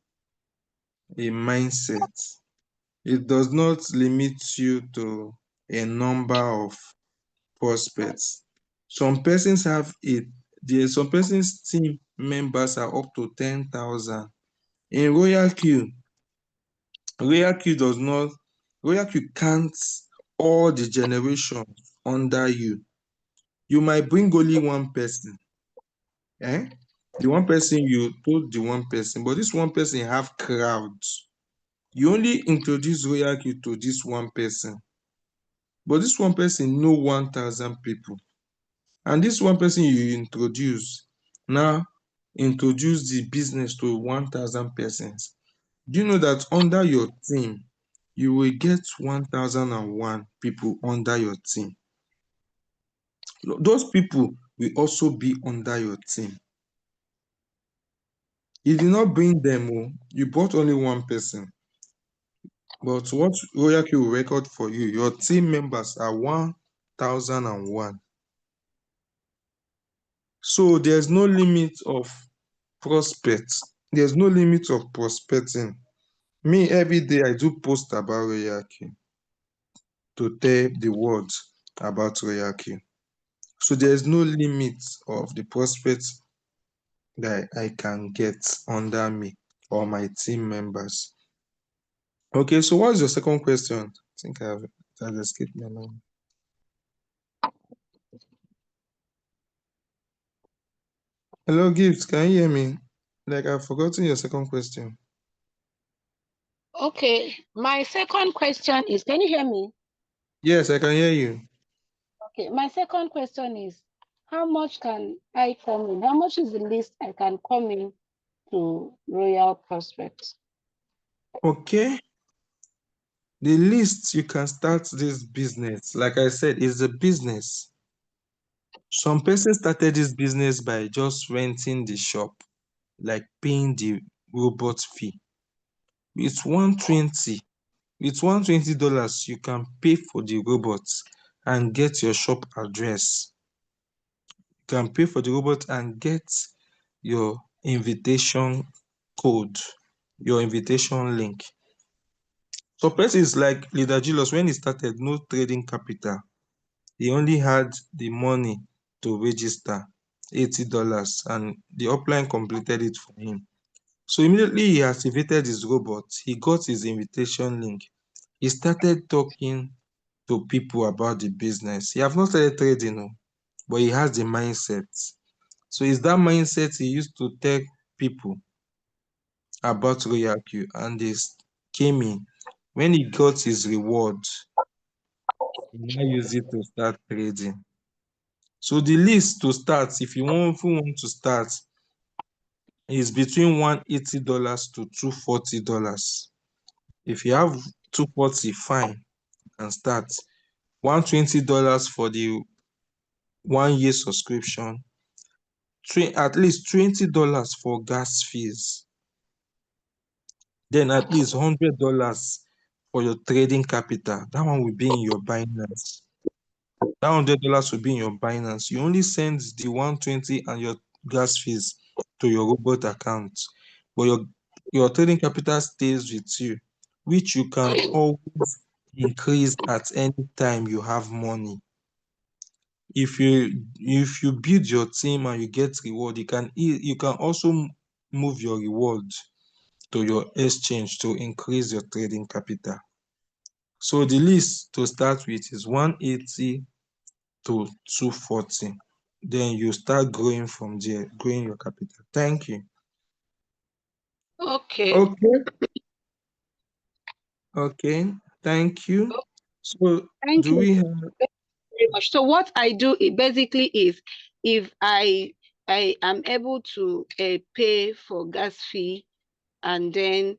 a mindset. It does not limit you to a number of prospects. Some persons some persons team members are up to 10,000. In Royal Q counts all the generations under you. You might bring only one person. The one person you told the one person, but this one person have crowds. You only introduce Royal Q to this one person, but this one person know 1,000 people. And this one person you introduce now introduce the business to 1,000 persons. Do you know that under your team, you will get 1,001 people under your team? Those people will also be under your team. You did not bring them, you brought only one person. But what Royal Q will record for you, your team members are 1,001. So there's no limit of prospects. There's no limit of prospecting. Me, every day I do post about Royal Q to tell the world about Royal Q. So there's no limit of the prospects that I can get under me or my team members. Okay, so what's your second question? I think it has escaped my mind. Hello, Gift, can you hear me? Like, I've forgotten your second question. Okay, my second question is, can you hear me? Yes, I can hear you. Okay, my second question is, how much can I come in? How much is the least I can come in to Royal Prospects? Okay. The least you can start this business, like I said, is a business. Some person started this business by just renting the shop, like paying the robot fee. With $120, you can pay for the robots and get your shop address. You can pay for the robot and get your invitation code, your invitation link. So persons like Leader Julius, when he started, no trading capital. He only had the money to register, $80, and the upline completed it for him. So immediately he activated his robot, he got his invitation link. He started talking to people about the business. He have not started trading, but he has the mindset. So it's that mindset he used to tell people about Royal Q, and they came in. When he got his reward, he now use it to start trading. So the least to start, if you want to start, is between $180 to $240. If you have $240, fine, you can start. $120 for the 1 year subscription, at least $20 for gas fees, then at least $100 for your trading capital. That one will be in your Binance. That $100 will be in your Binance. You only send the 120 and your gas fees to your robot account, but your trading capital stays with you, which you can always increase at any time you have money. If you build your team and you get reward, you can also move your reward to your exchange to increase your trading capital. So the least to start with is 180 to 240. Then you start growing from there, growing your capital. Thank you. Okay. Okay. Thank you. So Thank do you we have very much. So what I do basically is, if I am able to pay for gas fee, and then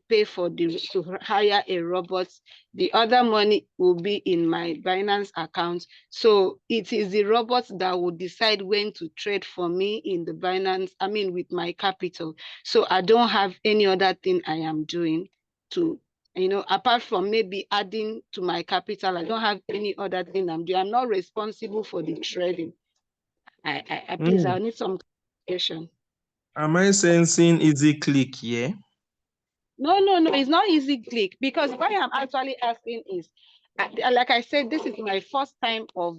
pay for to hire a robot, the other money will be in my Binance account. So it is the robot that will decide when to trade for me in the Binance, I mean with my capital. So I don't have any other thing I am doing to, apart from maybe adding to my capital. I don't have any other thing I'm doing. I'm not responsible for the trading. Please, I need some clarification. am I sensing easy click here? No, it's not easy click, because what I'm actually asking is, like I said, this is my first time of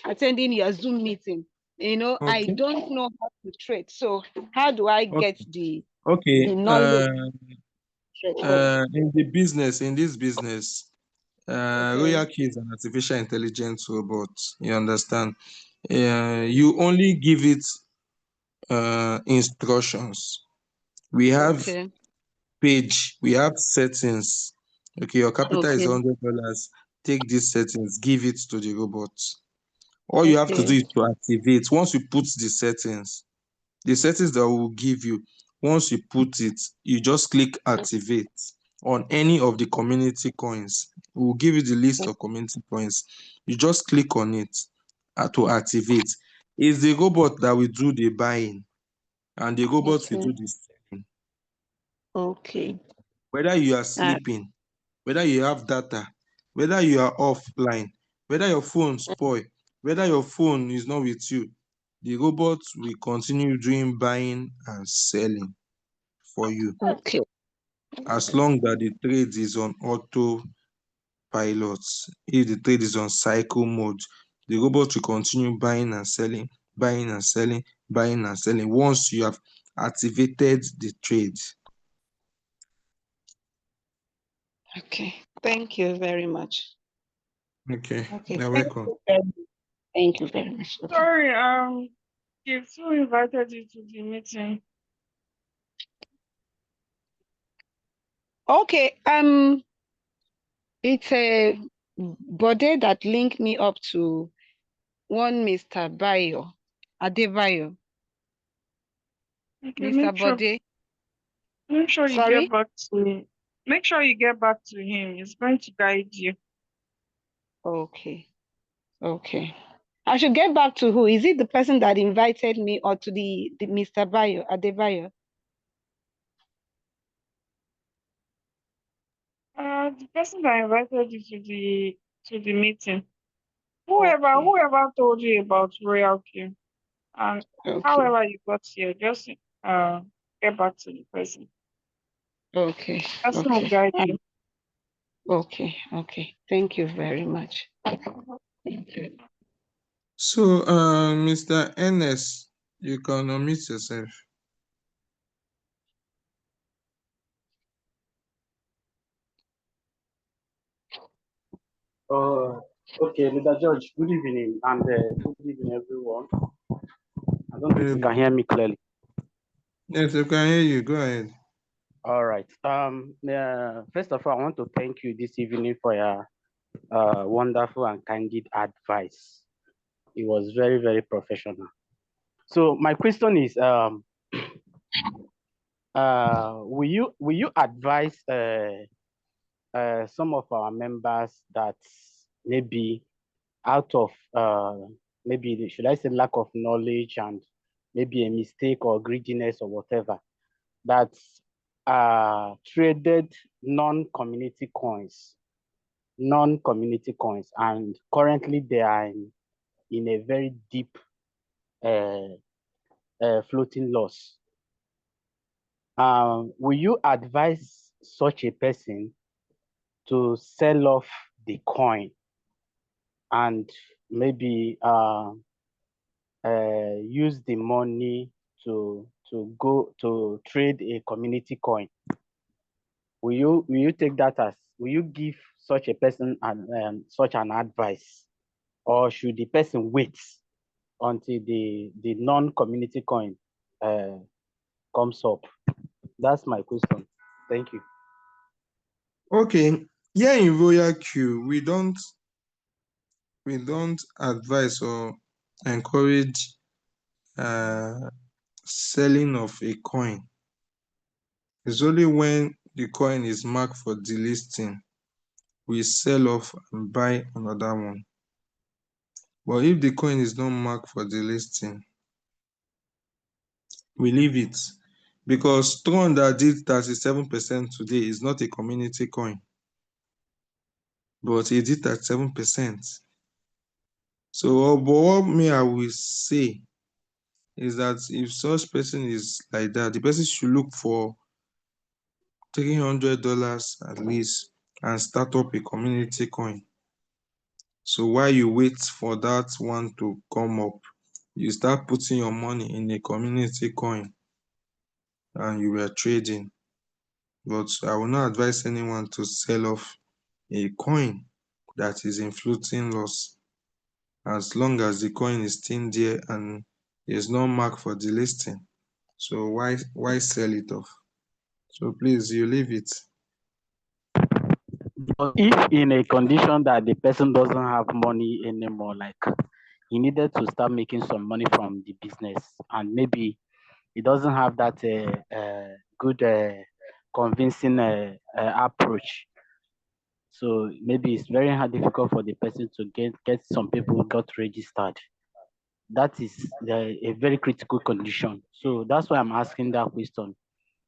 attending your Zoom meeting. I Okay. don't know how to trade. So how do I get the Okay. knowledge to trade? In this business, Okay. Royal Key is an artificial intelligence robot. You understand? You only give it instructions. We have Okay. page, we have settings. Okay, your capital is Okay. $100. Take these settings, give it to the robot. All you have to do Okay. is to activate. Once you put the settings that will give you, once you put it, you just click activate on any of the community coins. It will give you the list of community coins. You just click on it to activate. It's the robot that will do the buying, and the robot will Okay. do the selling. Okay. Whether you are Uh, sleeping, whether you have data, whether you are offline, whether your phone spoil, whether your phone is not with you, the robot will continue doing buying and selling for you, okay. as long that the trade is on autopilot. If the trade is on cycle mode, the robot will continue buying and selling, buying and selling, buying and selling once you have activated the trade. Okay. Thank you very much. Okay, Okay. you're Thank welcome. you very much. Thank you very much. Okay. Sorry, if who invited you to the meeting? Okay. It's a body that linked me up to one Mr. Bayo, Adebayo. Okay, Mr. Bode. make sure you Sorry? get back to make sure you get back to him. He's going to guide you. Okay. Okay. I should get back to who? Is it the person that invited me, or to the Mr. Bayo, Adebayo? The person that invited you to the meeting. Whoever Okay. whoever told you about royalty, and Okay. however you got here, just get back to the person. Okay. Person will Okay. guide you. Okay. Okay. Thank you very much. Thank you. So, Mr. Ernest, you can unmute yourself. Okay, Mr. George, good evening, and good evening, everyone. I don't think you can hear me clearly. Yes, I can hear you. Go ahead. All right. First of all, I want to thank you this evening for your wonderful and candid advice. It was very, very professional. So my question is, will you advise some of our members that maybe out of maybe should I say lack of knowledge and maybe a mistake or greediness or whatever, that traded non-community coins, and currently they are in a very deep floating loss. Will you advise such a person to sell off the coin and maybe use the money to go to trade a community coin? Will you take that as, will you give such a person such an advice, or should the person wait until the non-community coin comes up? That's my question. Thank you. Okay. Here in Royal Q, we don't advise or encourage selling of a coin. It's only when the coin is marked for delisting we sell off and buy another one. But if the coin is not marked for delisting, we leave it, because Tron that did 37% today is not a community coin, but it did 37%. So but what I will say is that if such person is like that, the person should look for $300 at least and start up a community coin. So while you wait for that one to come up, you start putting your money in a community coin and you were trading. But I will not advise anyone to sell off a coin that is in floating loss, as long as the coin is still there and is not marked for delisting. So why sell it off? So please, you leave it. But if in a condition that the person doesn't have money anymore, like he needed to start making some money from the business, and maybe he doesn't have that good convincing approach. So maybe it's very difficult for the person to get some people who got registered. That is a very critical condition. So that's why I'm asking that question.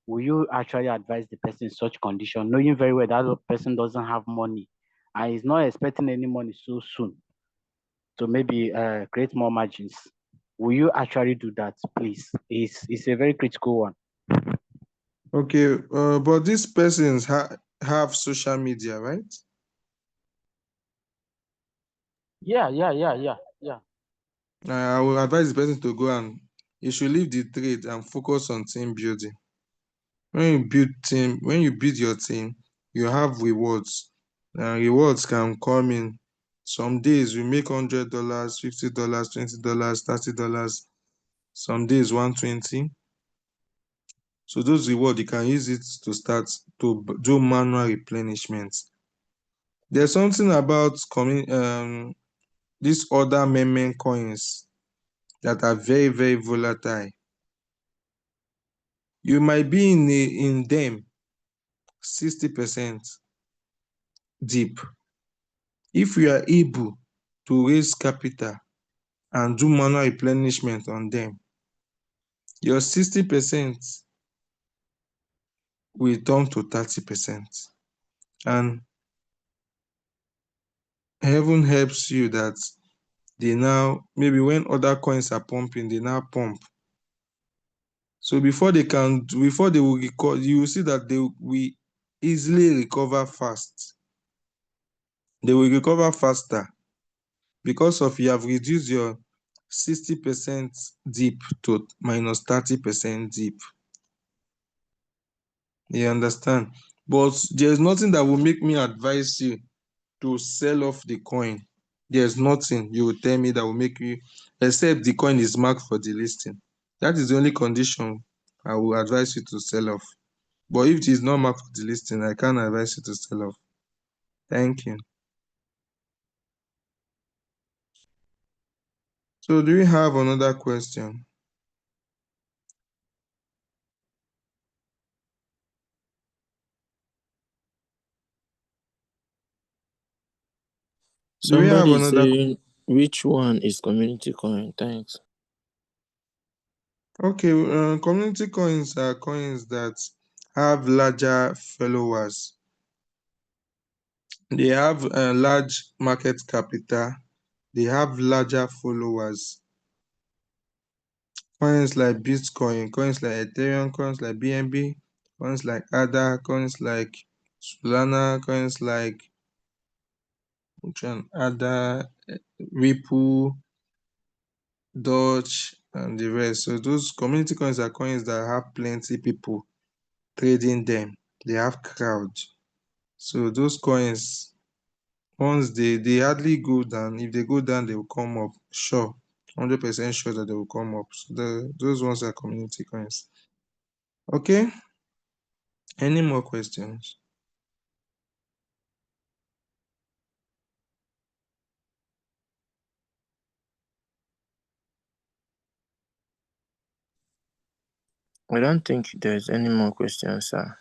Will you actually advise the person in such condition, knowing very well that person doesn't have money and is not expecting any money so soon to maybe create more margins? Will you actually do that, please? It's a very critical one. Okay, but these persons have social media, right? Yeah. I will advise the person to go and you should leave the trade and focus on team building. When you build your team, you have rewards. Rewards can come in. Some days you make $100, $50, $20, $30. Some days 120. So those rewards, you can use it to start to do manual replenishment. There's something about these other meme coins that are very, very volatile. You might be in them 60% deep. If you are able to raise capital and do manual replenishment on them, your 60% will turn to 30%. And heaven helps you that they now, maybe when other coins are pumping, they now pump. So before they will recover, you will see that they will easily recover fast. They will recover faster because of you have reduced your 60% dip to minus 30% dip. You understand? But there's nothing that will make me advise you to sell off the coin. There's nothing you will tell me that will make you, except the coin is marked for delisting. That is the only condition I will advise you to sell off. But if it is not marked for delisting, I can't advise you to sell off. Thank you. So do you have another question? Do we have Somebody another? saying which one is community coin? Thanks. Okay, community coins are coins that have larger followers. They have a large market capital. They have larger followers. Coins like Bitcoin, coins like Ethereum, coins like BNB, coins like ADA, coins like Solana, coins like ADA, Ripple, Doge, and the rest. So those community coins are coins that have plenty people trading them. They have crowd. So those coins, once they hardly go down, if they go down, they will come up. Sure, 100% sure that they will come up. So those ones are community coins. Okay. Any more questions? I don't think there's any more questions, sir.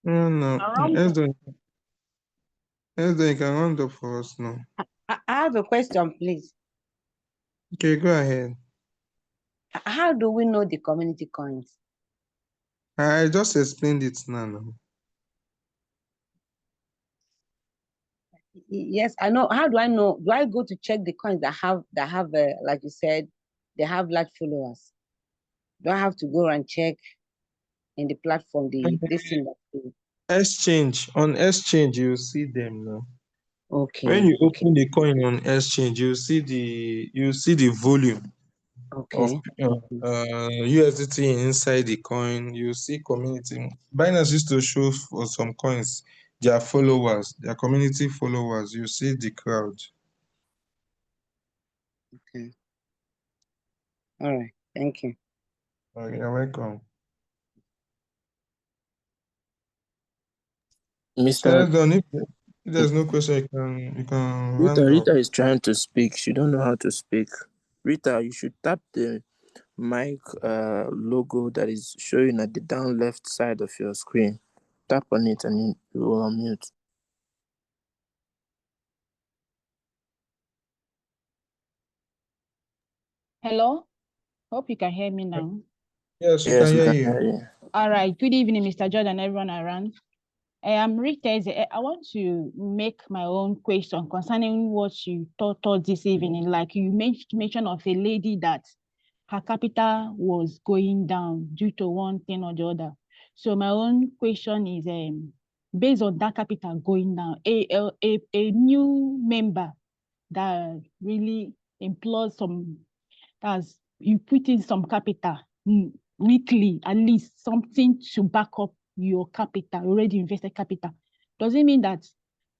No. Around Ezra, you can round up for us now. I have a question, please. Okay, go ahead. How do we know the community coins? I just explained it now. Yes, I know. How do I know? Do I go to check the coins that have like you said, they have large followers? Do I have to go and check in the platform this thing that On exchange, you see them now. When okay, you open the coin on exchange, you see the volume of USDT inside the coin. You see community. Binance used to show for some coins their followers, their community followers. You see the crowd. Okay. All right. Thank you. Okay, you're welcome. Mr. If there's no question, you can round up. Rita is trying to speak. She don't know how to speak. Rita, you should tap the mic logo that is showing at the down left side of your screen. Tap on it and you will unmute. Hello, hope you can hear me now. Yes, we Yes, can we hear can you. hear you. All right, good evening, Mr. Jordan, everyone around. I'm Rita. I want to make my own question concerning what you taught us this evening. Like you mentioned of a lady that her capital was going down due to one thing or the other. So my own question is, based on that capital going down, a new member that really employs that's you put in some capital weekly, at least something to back up your capital, already invested capital. Does it mean that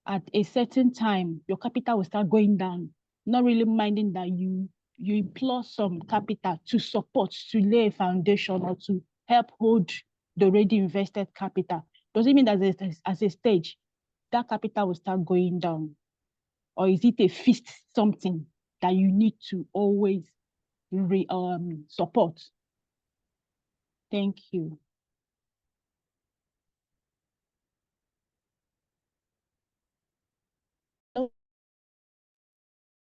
at a certain time, your capital will start going down, not really minding that you employ some capital to support, to lay a foundation or to help hold the already invested capital? Does it mean that as a stage, that capital will start going down? Or is it a fixed something that you need to always support? Thank you.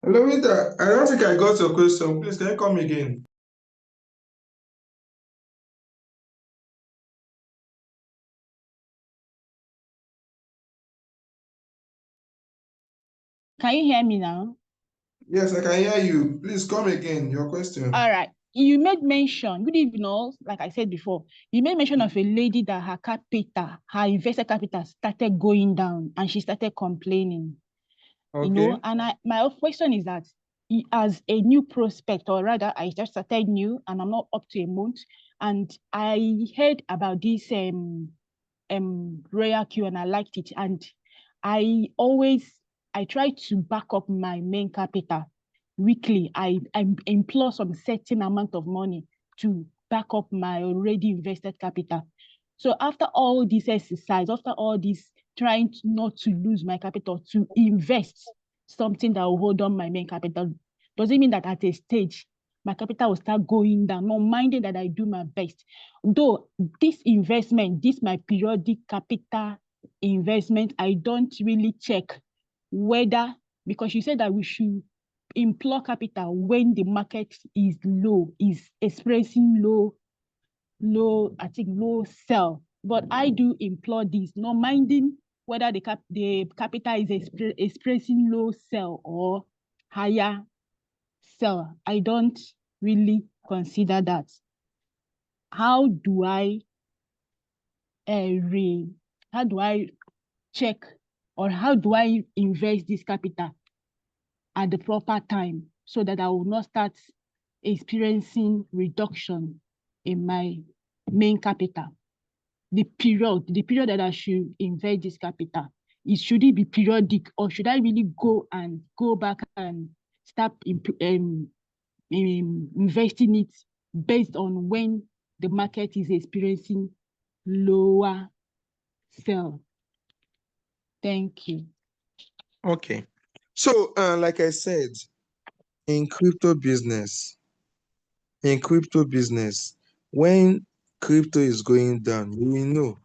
Hello, Rita. I don't think I got your question. Please, can you come again? Can you hear me now? Yes, I can hear you. Please come again. Your question. All right. You made mention, good evening all, like I said before, you made mention of a lady that her capital, her invested capital started going down and she started complaining. Okay. You know, and my question is that as a new prospect, or rather I just started new and I'm not up to a month, and I heard about this Royal Q and I liked it, and I try to back up my main capital weekly. I employ some certain amount of money to back up my already invested capital. So after all this exercise, after all this trying not to lose my capital, to invest something that will hold on my main capital, does it mean that at a stage my capital will start going down, not minding that I do my best? Though this investment, this my periodic capital investment, I don't really check whether, because you said that we should employ capital when the market is low, is expressing low, I think low sell. But I do employ this, not minding whether the capital is expressing low sell or higher sell. I don't really consider that. How do I check, or how do I invest this capital at the proper time so that I will not start experiencing reduction in my main capital? The period that I should invest this capital, should it be periodic, or should I really go back and start investing it based on when the market is experiencing lower sell? Thank you. Okay. So, like I said, in crypto business, when crypto is going down, you will know.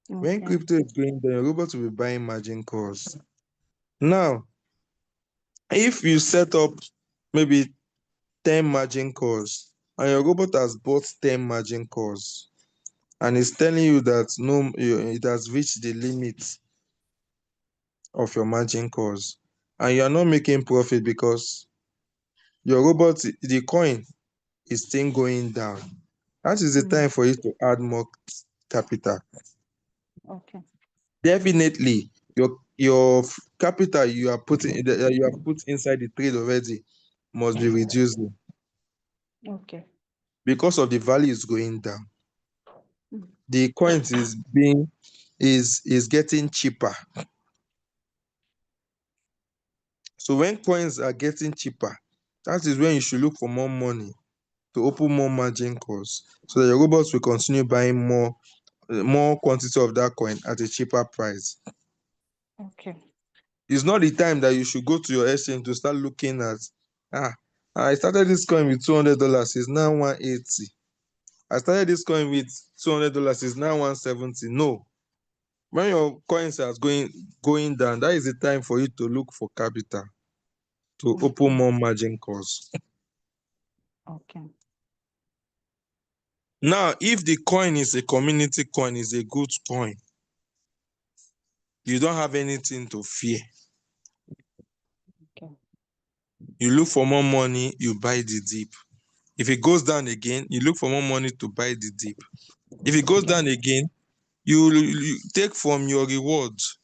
When Okay. crypto is going down, your robot will be buying margin calls. Now, if you set up maybe 10 margin calls and your robot has bought 10 margin calls and it's telling you that no, it has reached the limit of your margin calls and you are not making profit because your robot, the coin is still going down, that is the time for you to add more capital. Okay. Definitely, your capital you are putting that you have put inside the trade already must be reducing Okay. because of the value is going down. Mm. The coins is getting cheaper. So when coins are getting cheaper, that is when you should look for more money to open more margin calls so that your robots will continue buying more quantity of that coin at a cheaper price. Okay. It's not the time that you should go to your exchange to start looking at, I started this coin with $200, it's now 180. I started this coin with $200, it's now 170. No. When your coins are going down, that is the time for you to look for capital to open more margin calls. Okay. Now, if the coin is a community coin, is a good coin, you don't have anything to fear. Okay. You look for more money, you buy the dip. If it goes down again, you look for more money to buy the dip. If it goes down again, you take from your rewards.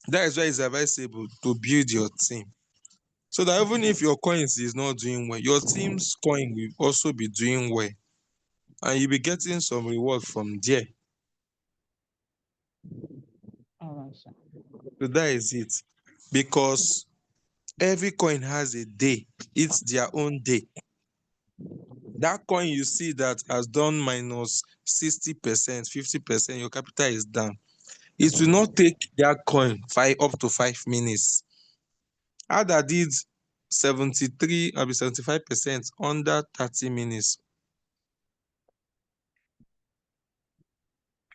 That is why it's advisable to build your team. So that even if your coins is not doing well, your team's coin will also be doing well. And you'll be getting some reward from there. All right, sir. So that is it. Because every coin has a day. It's their own day. That coin you see that has done minus 60%, 50%, your capital is down. It will not take that coin up to 5 minutes. Ada did 73 or 75% under 30 minutes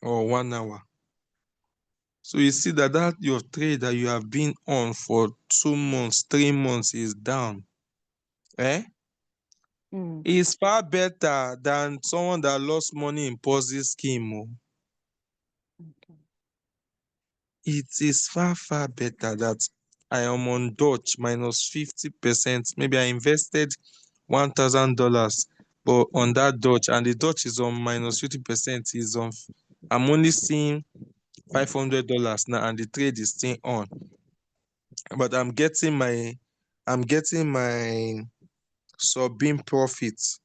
or 1 hour. So you see that your trade that you have been on for 2 months, 3 months is down. It's far better than someone that lost money in Ponzi scheme. Okay. It is far, far better that I am on Dutch minus 50%. Maybe I invested $1,000, but on that Dutch, and the Dutch is on minus 50%, I'm only seeing $500 now, and the trade is still on. But I'm getting my sub-beam profits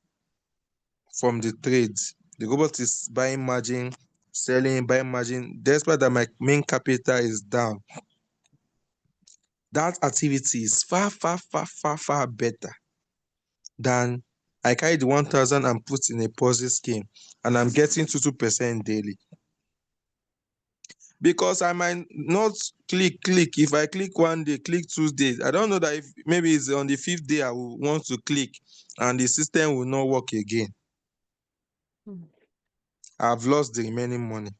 from the trade. The robot is buying margin, selling, buying margin, despite that my main capital is down. That activity is far, far, far, far, far better than I carry the 1,000 and put in a Ponzi scheme and I'm getting 2% daily. Because I might not click. If I click one day, click 2 days, I don't know that if maybe it's on the 5th day I will want to click and the system will not work again. I've lost the remaining money.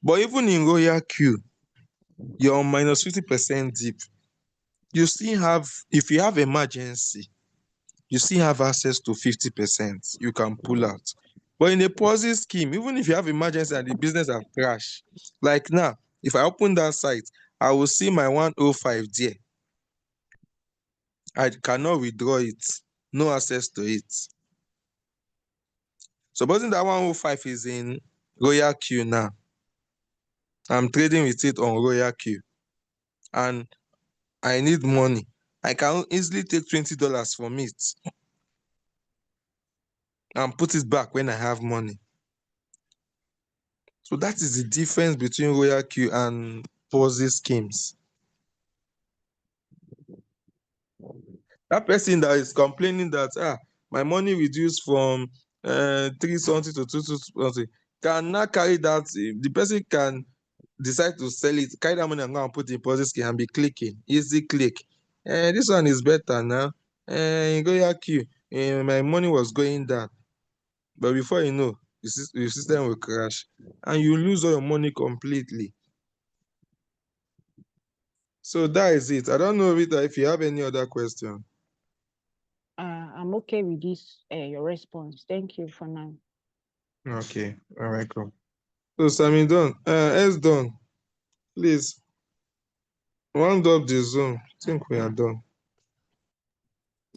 But even in Royal Q, you're on minus 50% dip. You still have, if you have emergency, you still have access to 50%. You can pull out. But in a Ponzi scheme, even if you have emergency and the business has crashed, like now, if I open that site, I will see my 105 there. I cannot withdraw it. No access to it. Supposing that 105 is in Royal Q now, I'm trading with it on Royal Q, and I need money. I can easily take $20 from it and put it back when I have money. So that is the difference between Royal Q and Ponzi schemes. That person that is complaining that my money reduced from 3 something to 2 something can now carry that. The person can decide to sell it, carry that money and go and put it in Ponzi scheme and be clicking. Easy click. This one is better now. Go queue. My money was going down. But before you know, your system will crash and you lose all your money completely. So that is it. I don't know, Rita, if you have any other question. I'm okay with this, your response. Thank you for now. Okay, all right, cool. So Sammy done. S done. Please round up the Zoom. I think we are done.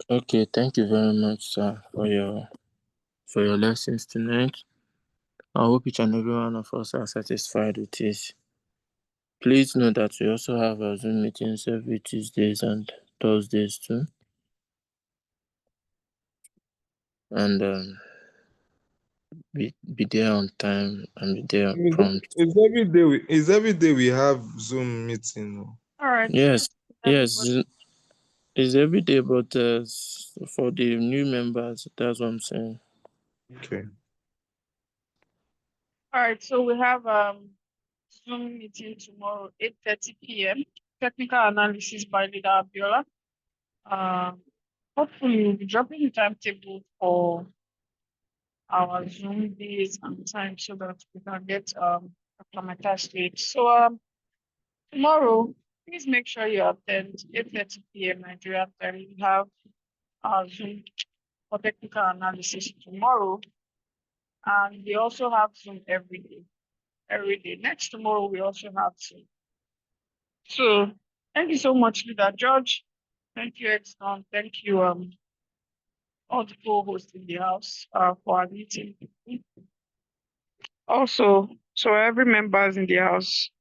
Okay, thank you very much, sir, for your lessons tonight. I hope each and every one of us are satisfied with this. Please know that we also have our Zoom meetings every Tuesdays and Thursdays too. And be there on time and be there prompt. It's every day we have Zoom meeting. All right. Yes, yes, Everybody. it's every day, but for the new members, that's what I'm saying. Okay. All right. So we have Zoom meeting tomorrow, 8:30 p.m. Technical analysis by Leader Abiola. Hopefully we'll be dropping the timetable for our Zoom days and time so that we can get acclimatized to it. So tomorrow, please make sure you attend 8:30 p.m. Nigeria time. We have our Zoom for technical analysis tomorrow. And we also have Zoom every day. Every day. Next tomorrow we also have Zoom. So thank you so much, Leader George. Thank you, Exxon. Thank you, all the co-hosts in the house for our meeting. Also, so every members in the house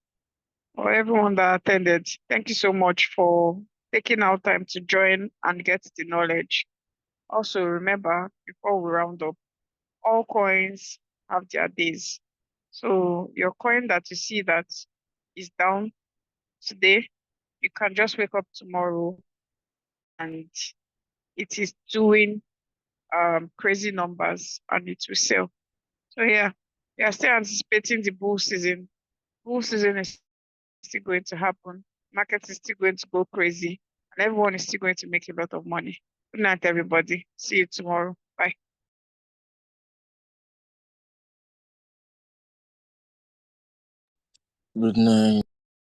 or everyone that attended, thank you so much for taking out time to join and get the knowledge. Also, remember, before we round up, all coins have their days. So your coin that you see that is down today, you can just wake up tomorrow and it is doing crazy numbers and it will sell. So yeah, we are still anticipating the bull season. Bull season is still going to happen. Market is still going to go crazy, and everyone is still going to make a lot of money. Good night, everybody. See you tomorrow. Bye. Good night.